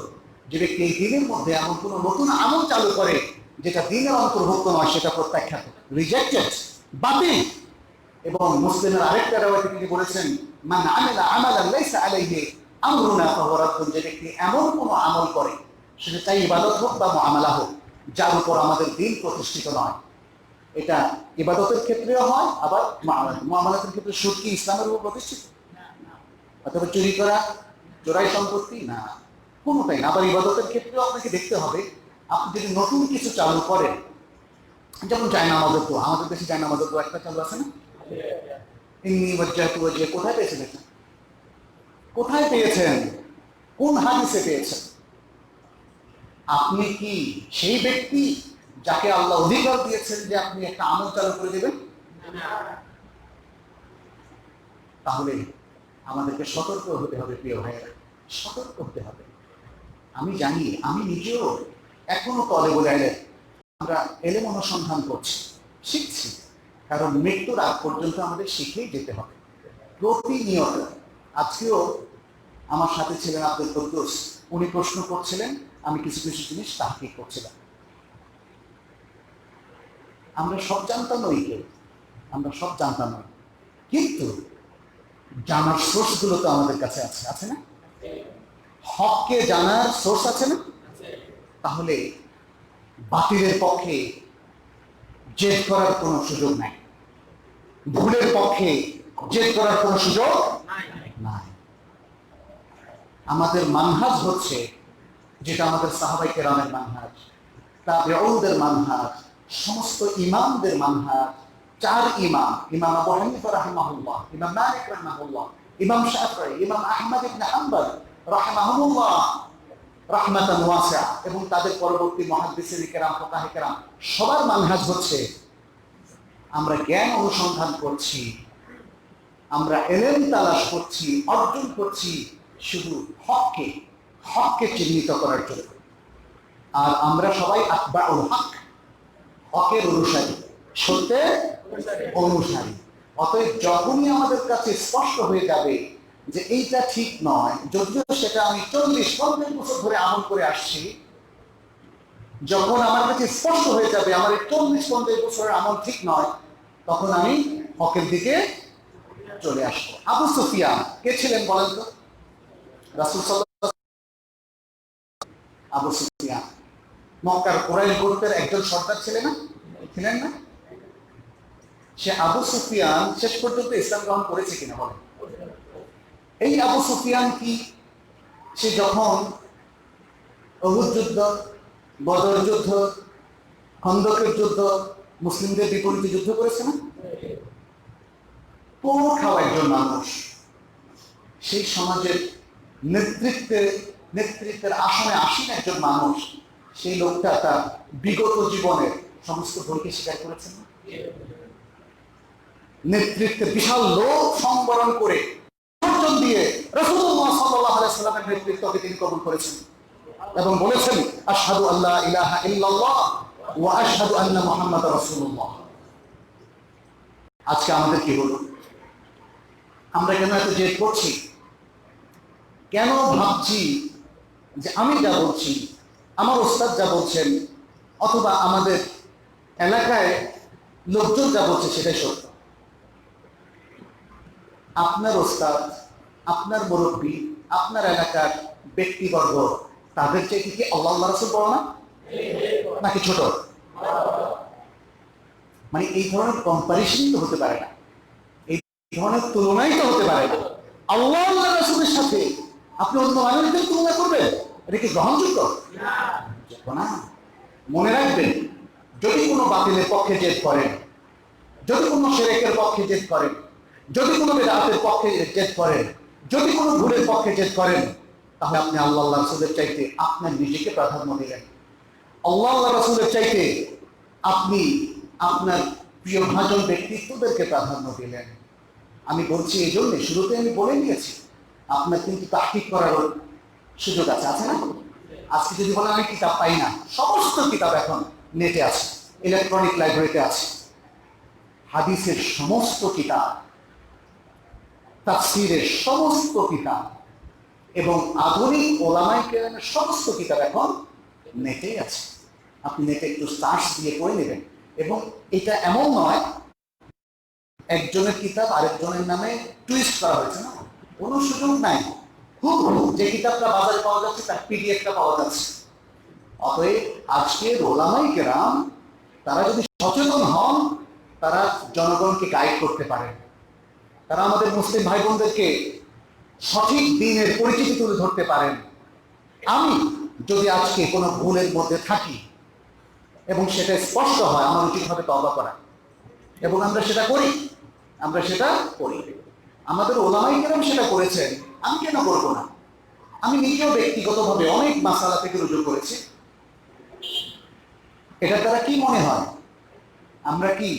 যে ব্যক্তি এই দ্বীনের মধ্যে এমন কোনো নতুন আমল চালু করে যেটা দ্বীনের অন্তর্ভুক্ত নয়, সেটা প্রত্যাখ্যাত, রিজেক্টেড, বাতিল। এবং মুসলিমের আরেকটা রাওয়াতে তিনি বলেছেন, মান আমিলা আমালান লাইসা আলাইহি আমরুনা ফাহুয়া রাদ্দুন, যে ব্যক্তি এমন কোনো আমল করে, সেটা চাই ইবাদত হোক বা মুআমালা হোক, যার উপর আমাদের দ্বীন প্রতিষ্ঠিত নয়। এটা ইবাদতের ক্ষেত্রেও হয়, আবার মুআমালাতের ক্ষেত্রে সুদ কি ইসলামের উপর প্রতিষ্ঠিত? অথবা চুরি করা, চোরাই সম্পত্তি না, কোনোটাই না। আবার ইবাদতের ক্ষেত্রেও আপনাকে দেখতে হবে, আপনি যদি নতুন কিছু চালু করেন, যেমন জায়নামাজের দোয়া, আমাদের দেশে জায়নামাজের দোয়া একটা চালু আছে না? ইন্নী ওয়াজ্জাহতু ওয়াজহিয়া, কোথায় পেয়েছেন এটা? কোথায় পেয়েছেন? কোন হাদিসে পেয়েছেন? আপনি কি সেই ব্যক্তি যাকে আল্লাহ অধিকার দিয়েছেন যে আপনি একটা আমল চালু করে দেবেন? তাহলে আমাদেরকে সতর্ক হতে হবে প্রিয় ভাইয়েরা, সতর্ক হতে হবে। আমি জানি, আমি নিজেও এখনো তলেবুল ইলম, আমরা এলেম অনুসন্ধান করছি, শিখছি, কারণ মৃত্যুর আগ পর্যন্ত আমাদের শিখেই যেতে হবে প্রতিনিয়ত। আজকেও আমার সাথে ছিলেন আব্দুল কুদ্দুস, উনি প্রশ্ন করছিলেন, আমি কিছু কিছু জিনিস তাহকিক করছিলাম। আমরা সব জানতাম নই, কেউ আমরা সব জানতাম নই, কিন্তু জানার সোর্সগুলো তো আমাদের কাছে আছে, আছে না? হককে জানার সোর্স আছে না? তাহলে বাতিলের পক্ষে জেদ করার কোনো সুযোগ নাই, ভুলের পক্ষে জেদ করার কোনো সুযোগ নাই। আমাদের মানহাজ হচ্ছে যেটা আমাদের সাহাবাই কেরামের মানহাজ, তাবেঈদের মানহাজ, সমস্ত ইমামদের মানহাজ। চার ইমাম, ইমাম আবু হানিফা রাহিমাহুল্লাহ, ইমাম মালিক রাহিমাহুল্লাহ, ইমাম শাফিঈ, ইমাম আহমদ ইবনে হাম্বল রাহিমাহুল্লাহ রাহমাতান ওয়াসিআ, এবং তাদের পরবর্তী মুহাদ্দিসিন কেরাম, ফুকাহা কেরাম, সবার মানহাজ হচ্ছে আমরা জ্ঞান অনুসন্ধান করছি, আমরা ইলম তালাশ করছি, অর্জন করছি শুধু হককে, হককে চিহ্নিত করার জন্য। আর আমরা সবাই আতবাউল হক, হকের অনুসারী, সত্যের অনুসারী। অতএব যখনই আমাদের কাছে স্পষ্ট হয়ে যাবে যে এইটা ঠিক নয়, যদিও সেটা আমি 40-50 বছর ধরে আমল করে আসছি, যখন আমার কাছে স্পষ্ট হয়ে যাবে আমার এই 40-50 বছরের আমল ঠিক নয়, তখন আমি হকের দিকে চলে আসবো। আবু সুফিয়ান কে ছিলেন বলেন তো? রাসূল সাল্লাল্লাহু আলাইহি ওয়াসাল্লাম। আবু সুফিয়ান মক্কার কুরাইশ গোত্রের একজন সর্দার ছিলেন না? ছিলেন না? সে আবু সুফিয়ান শেষ পর্যন্ত ইসলাম গ্রহণ করেছে কিনা বলেন? এই আবু সুফিয়ান কি সে যখন উহুদ যুদ্ধ, বদর যুদ্ধ, খন্দকের যুদ্ধ, মুসলিমদের বিপরীতে যুদ্ধ করেছে না? পোড় খাওয়া একজন মানুষ, সেই সমাজের নেতৃত্বের আসনে আসীন একজন মানুষ, সেই লোকটা তার বিগত জীবনের সমস্ত ভুলকে স্বীকার করেছেন না? নেতৃত্বের বিশাল লোক সংবরণ করে বিসর্জন দিয়ে রাসূলুল্লাহ সাল্লাল্লাহু আলাইহি ওয়াসাল্লামের নেতৃত্বকে তিনি কবুল করেছেন এবং বলেছেন, আশহাদু আল্লা ইলাহা ইল্লাল্লাহ ওয়া আশহাদু আন্না মুহাম্মাদার রাসূলুল্লাহ। আজকে আমাদের কি হলো? আমরা কেন এত জেদ করছি? কেন ভাবছি যে আমি যা বলছি, আমার ওস্তাদ যা বলছেন, অথবা আমাদের এলাকায় লোকজন যা বলছে সেটাই সত্য? আপনার ওস্তাদ, আপনার মুরব্বী, আপনার এলাকার ব্যক্তিবর্গ, তাদের চাইতে কি আল্লাহ রাসূল বড় না, নাকি ছোট? মানে এই ধরনের কম্পারিশন তো হতে পারে না, এই ধরনের তুলনাই তো হতে পারে না। আল্লাহ রাসূলের সাথে আপনি অন্য মানুষদের তুলনা করবেন, এটা কি গ্রহণযোগ্য না? মনে রাখবেন, যদি কোনো বাতিলের পক্ষে জেদ করেন, যদি কোনো শিরকের পক্ষে জেদ করেন, যদি কোনো বিদআতের পক্ষে জেদ করেন, যদি কোনো ভুলের পক্ষে জেদ করেন, তাহলে আপনি আল্লাহ রাসূলের চাইতে আপনার নিজেকে প্রাধান্য দিলেন। আল্লাহ রাসূলের চাইতে আপনি আপনার প্রিয় ভাজন ব্যক্তিত্বদেরকে প্রাধান্য দিলেন। আমি বলছি এই জন্য, শুরুতে আমি বলে নিয়েছি, আপনার কিন্তু তাহকিক করার সুযোগ আছে, আছে না? আজকে যদি বলেন আমি কিতাব পাই না, সমস্ত কিতাব এখন নেটে আছে, ইলেকট্রনিক লাইব্রেরিতে আছে। হাদিসের সমস্ত কিতাব, তাফসীরের সমস্ত কিতাব এবং আধুনিক ওলামায়ে কেরামের সমস্ত কিতাব এখন নেটেই আছে। আপনি নেটে একটু সার্চ দিয়ে পড়ে নেবেন। এবং এটা এমন নয় একজনের কিতাব আরেকজনের নামে টুইস্ট করা হয়েছে, না, কোনো সুযোগ নাই। খুব যে কিতাবটা বাজারে পাওয়া যাচ্ছে তার পিডিএফটা পাওয়া যাচ্ছে। অতএব আজকের ওলামায়ে কেরাম তারা যদি সচেতন হন, তারা জনগণকে গাইড করতে পারেন, তারা আমাদের মুসলিম ভাই বোনদেরকে সঠিক দ্বীনের পরিচিতি তুলে ধরতে পারেন। আমি যদি আজকে কোনো ভুলের মধ্যে থাকি এবং সেটা স্পষ্ট হয়, আমার উচিত হবে তওবা করা, এবং আমরা সেটা করি, আমাদের ওলামায়ে কেরাম সেটা করেছেন, আমি কেন করব না? আমি নিজেও ব্যক্তিগতভাবে অনেক মাসালা থেকে রুজু করেছি, এটা দ্বারা কি মনে হয়? আমরা কি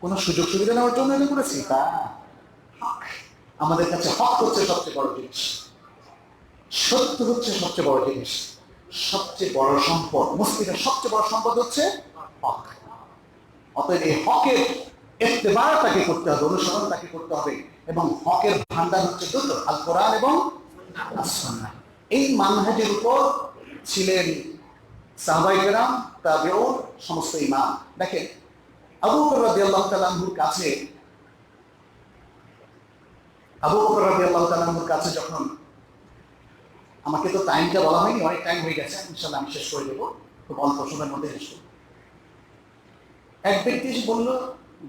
কোনো সুযোগ সুবিধা নেওয়ার জন্য এটা করেছি? তা হক। আমাদের কাছে হক হচ্ছে সবচেয়ে বড় জিনিস, সত্য হচ্ছে সবচেয়ে বড় জিনিস, সবচেয়ে বড় সম্পদ। মুসলিমের সবচেয়ে বড় সম্পদ হচ্ছে হক। অতএব এই হকের ইত্তেবা তাকে করতে হবে, অনুসরণ তাকে করতে হবে। এবং হকের ভান্ডার হচ্ছে দুটো, আল কোরআন এবং সুন্নাহ। এই মানহাজের উপর ছিলেন সাহাবায়ে কেরাম, তাবেঈন, সমস্ত ইমাম। দেখেন, আবু বকর রাদিয়াল্লাহু তাআলা আনহুর কাছে যখন, আমাকে তো টাইমটা বলা হয়নি, অনেক টাইম হয়ে গেছে, ইনশাআল্লাহ আমি শেষ করে দেবো খুব অল্প সময়ের মধ্যে শেষ করব। এক ব্যক্তি এসে বলল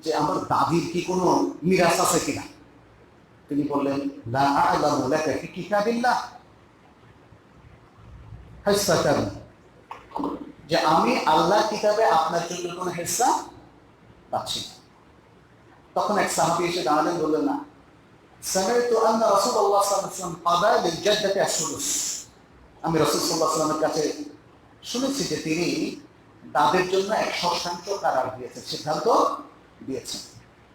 যে আমার দাদির কি কোনো মিরাস আছে কিনা? তিনি বললেন, লা আ'লামু লাকা ফি কিতাবিল্লাহ হিসসাতান, যে আমি আল্লাহর কিতাবে আপনার জন্য কোনো হিস্সা পাচ্ছি না। তখন এক সাহাবী এসে দাঁড়ালেন, বললেন, না, সামি'তু আন্না রাসূলুল্লাহ সাল্লাল্লাহু আলাইহি ওয়াসাল্লাম ক্বাদা লিল জাদ্দাতি আস-সুদুস, আমি রাসূল সাল্লাল্লাহু আলাইহি ওয়াসাল্লামের কাছে শুনেছি যে তিনি দাদের জন্য 1/6 কারার দিয়েছেন, সিদ্ধান্ত দিয়েছেন।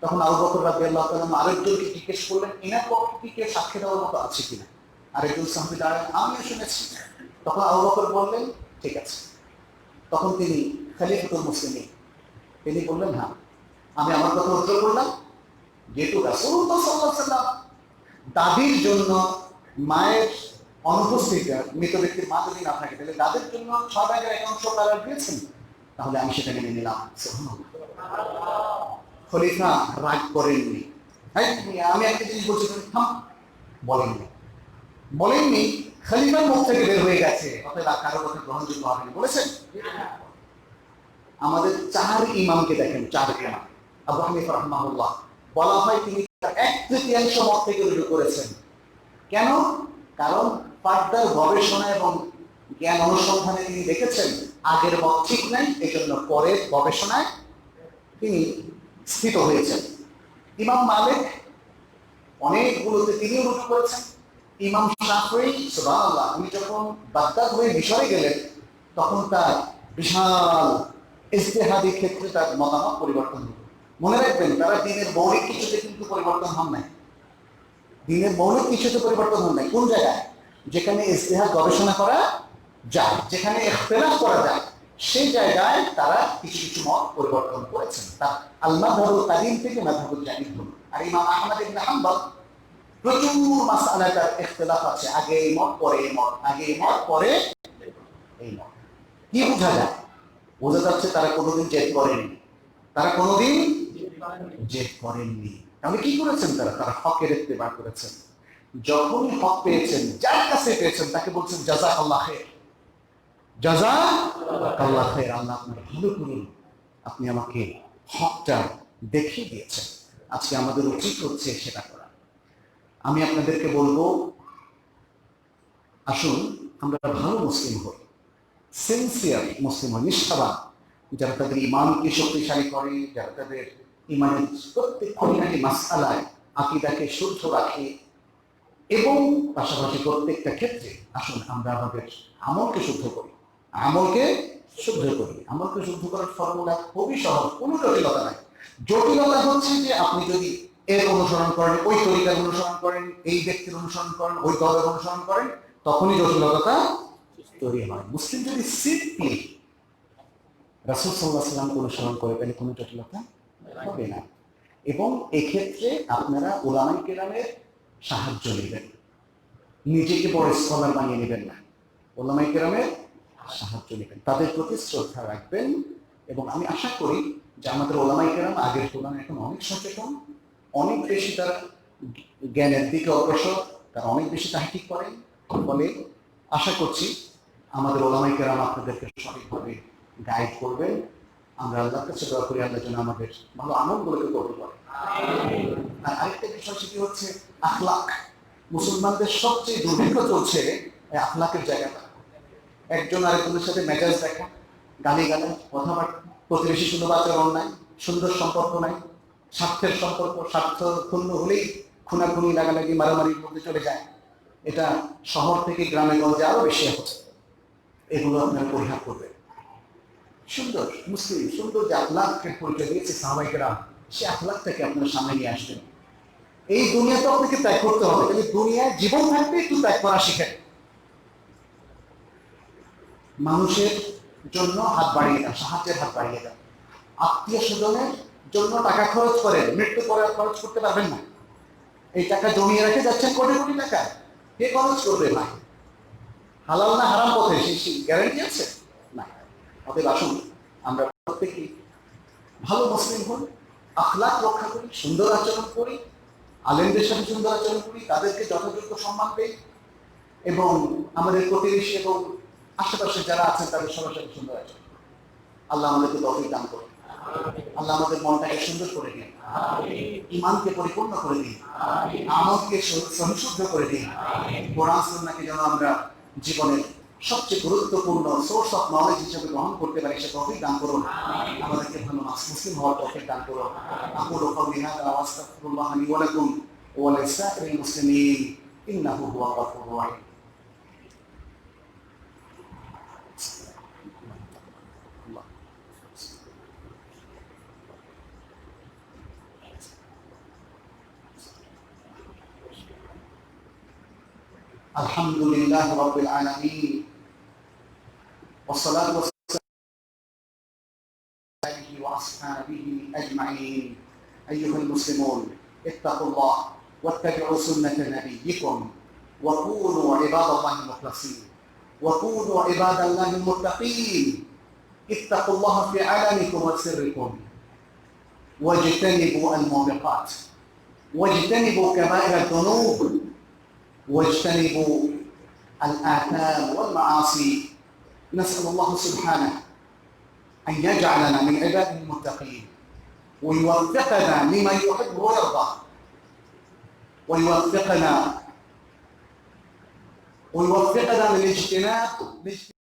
তখন আবু বকর রাদিয়াল্লাহু তাআলা আরেকজনকে জিজ্ঞেস করলেন, ইনার পক্ষে সাক্ষী দেওয়ার মতো আছে কিনা? আরেকজন সাহাবী দাঁড়ালেন, আমিও শুনেছি। তখন আবু বকর বললেন, ঠিক আছে। তখন তিনি খলিফাতুল মুসলিমিন, তিনি বললেন, হ্যাঁ, আমি আমার কথা উত্তর করলাম, যেহেতু রাসূলুল্লাহ সাল্লাল্লাহু আলাইহি ওয়াসাল্লাম দাদির জন্য মায়ের অনুপস্থিতি, মৃত ব্যক্তির মা যদি না থাকে, তাহলে দাদের জন্য 6/1 কারার দিয়েছেন, তাহলে আমি সেটা মেনে নিলাম। খলিফা রাগ করেননি, আমি একটা জিনিস বলছি, থাম, বলেননি, খলিফার মুখ থেকে বের হয়ে গেছে, অতএব কারো কথা গ্রহণযোগ্য হয়নি বলেছেন। আমাদের 4 ইমামকে দেখেন, 4 ইমাম। আবু হানিফা রাহমাহুল্লাহ, বলা হয় তিনি 1/3 মত থেকে রুজু করেছেন। কেন? কারণ ফার্দার গবেষণা এবং জ্ঞান অনুসন্ধানে তিনি দেখেছেন আগের মত ঠিক নাই, এই জন্য পরের গবেষণায় তিনি স্থিত হয়েছেন। ইমাম মালিক অনেকগুলোতে তিনিও রুজু করেছেন। ইমাম শাফিঈ, সুবহানাল্লাহ, উনি যখন বাগদাদ হয়ে মিশরে গেলেন, তখন তার বিশাল ইজতিহাদি ক্ষেত্রে তার মতামত পরিবর্তন হলো। মনে রাখবেন, তারা দ্বীনের মৌলিক কিছুতে কিন্তু পরিবর্তন হন নাই। দ্বীনের মৌলিক কিছুতে পরিবর্তন হন নাই। কোন জায়গায়? যেখানে ইজতিহাদ গবেষণা করা যায়, যেখানে ইখতিলাফ করা যায়, সেই জায়গায় তারা কিছু কিছু মত পরিবর্তন করেছেন। তার আল মাযহাবুল কাদিম থেকে মাযহাবুল জাদীদ হলো। আর ইমাম আহমদ ইবনে হাম্বল প্রচুর মাসআলায় তার ইখতিলাফ আছে, আগে এই মত, পরে এই মত, আগে এই মত, পরে এই মত। কি বোঝা যায়? বোঝা যাচ্ছে তারা কোনোদিন জেদ করেননি, তাহলে কি করেছেন তারা হকের ইত্তেবা করেছেন। যখনই হক পেয়েছেন, যার কাছে পেয়েছেন, তাকে বলছেন জাযাকাল্লাহ খায়র, জাযাকাল্লাহ খায়র, আল্লাহ আপনার ভালো করুন, আপনি আমাকে হকটা দেখিয়ে দিয়েছেন। আজকে আমাদের উচিত হচ্ছে সেটা করা। আমি আপনাদেরকে বলবো, আসুন আমরা ভালো মুসলিম হই, সিনসিয়ার মুসলিম হই, নিষ্ঠাবান, যারা তাদের ঈমানকে শক্তিশালী করে, যারা তাদের ঈমানের প্রত্যেক খুঁটিনাটি মাসআলায় আকীদাকে শুদ্ধ রাখে, এবং পাশাপাশি প্রত্যেকটা ক্ষেত্রে আসুন আমরা আমাদের আমলকে শুদ্ধ করি। আমলকে শুদ্ধ করার ফর্মুলা খুবই সহজ, কোনো জটিলতা নাই। জটিলতা হচ্ছে যে আপনি যদি এর অনুসরণ করেন, ওই তরিকার অনুসরণ করেন, এই ব্যক্তির অনুসরণ করেন, ওই দলের অনুসরণ করেন, তখনই জটিলতা তৈরি হয়। মুসলিম যদি সিম্পলি রাসূল সাল্লাল্লাহু আলাইহি ওয়াসাল্লামকে অনুসরণ করে, তাহলে কোনো জটিলতা হবে না। এবং এক্ষেত্রে আপনারা উলামায়ে কেরামের সাহায্য নেবেন, নিজেকে বড় স্কলার বানিয়ে নেবেন না, উলামায়ে কেরামের সাহায্য নেবেন, তাদের প্রতি শ্রদ্ধা রাখবেন। এবং আমি আশা করি যে আমাদের উলামায়ে কেরাম আগের তুলনায় এখন অনেক সচেতন, অনেক বেশি তারা জ্ঞানের দিকে অগ্রসর, তারা অনেক বেশি তাহকিক করেন। ফলে আশা করছি আমাদের উলামায়ে কেরাম আপনাদেরকে সঠিকভাবে গাইড করবেন। আমরা আল্লাহর কাছে দোয়া করি, আল্লাহ যেন আমাদের ভালো আমলগুলোকে কবুল করে। আর আরেকটা বিষয় সেটি হচ্ছে আখলাক। মুসলমানদের সবচেয়ে দুর্ভিক্ষ চলছে এই আখলাকের জায়গাটা। একজন আরেকজনের সাথে মেজাজ দেখা, গালিগালাজ, কথাবার্তা, প্রতিবেশী সুলভ আচরণ নাই, সুন্দর সম্পর্ক নাই, স্বার্থের সম্পর্ক, স্বার্থ ক্ষুণ্ণ হলেই খুনাখুনি, লাগালাগি, মারামারির মধ্যে চলে যায়। এটা শহর থেকে গ্রামে গঞ্জে আরো বেশি হচ্ছে। এগুলো আপনারা পরিহার করবেন। সুন্দর মুসলিম, সুন্দর যে আখলাকের পরিচয় দিয়েছে সাহাবায়ে কেরাম, সে আখলাকটাকে আপনার সামনে নিয়ে আসবেন। এই দুনিয়াতে আপনাকে ত্যাগ করতে হবে, কিন্তু দুনিয়ায় জীবন থাকতে একটু ত্যাগ করা শিখেন। মানুষের জন্য হাত বাড়িয়ে দেন, সাহায্যের হাত বাড়িয়ে দেন। আত্মীয় স্বজনের জন্য টাকা খরচ করেন, মৃত্যু পরে খরচ করতে পারবেন না। এই টাকা জমিয়ে রেখে যাচ্ছেন কোটি কোটি টাকা, কে খরচ করবে? না। হালাল না হারাম পথে সেই গ্যারান্টি আছে না। অতএব আসুন আমরা প্রত্যেকেই ভালো মুসলিম হই, আখলাক রক্ষা করি, সুন্দর আচরণ করি, আলেমদের সাথে সুন্দর আচরণ করি, তাদেরকে যথাযোগ্য সম্মান দেই, এবং আমাদের প্রতিবেশী এবং আশেপাশে যারা আছেন তাদের সবার সাথে সুন্দর আচরণ করি। আল্লাহ আমাদেরকে তৌফিক দান করুন। আল্লাহ আমাদের মনটাকে সুন্দর করে দিন, ঈমানকে পরিপূর্ণ করে দিন, আমলকে সহিশুদ্ধ করে দিন। কোরআন সুন্নাহকে যেন আমরা জীবনের সবচেয়ে গুরুত্বপূর্ণ সোর্স অফ নলেজ হিসেবে গ্রহণ করতে পারি, সে তৌফিক দান করুন। আমাদেরকে ভালো মুসলিম হওয়ার তৌফিক দান করুন। আকুলু কাওলি হাযা ওয়া আস্তাগফিরুল্লাহ লি ওয়া লাকুম ওয়া লিসাইরিল মুসলিমিন ইন্নাহু হুয়াল গফুরুর রাহিম। আলহামদুলিল্লাহি রাব্বিল আলামিন والصلاة والسلام عليه وأصحابه أجمعين. أيها المسلمون اتقوا الله واتبعوا سنة نبيكم وكونوا عباد الله المخلصين وكونوا عباد الله المتقين. اتقوا الله في علمكم وسركم واجتنبوا الموبقات واجتنبوا كبائر الذنوب واجتنبوا الآثام والمعاصي. نسأل الله سبحانه أن يجعلنا من عباده المتقين ويوفقنا لما يحب ويرضى ويوفقنا للاجتناب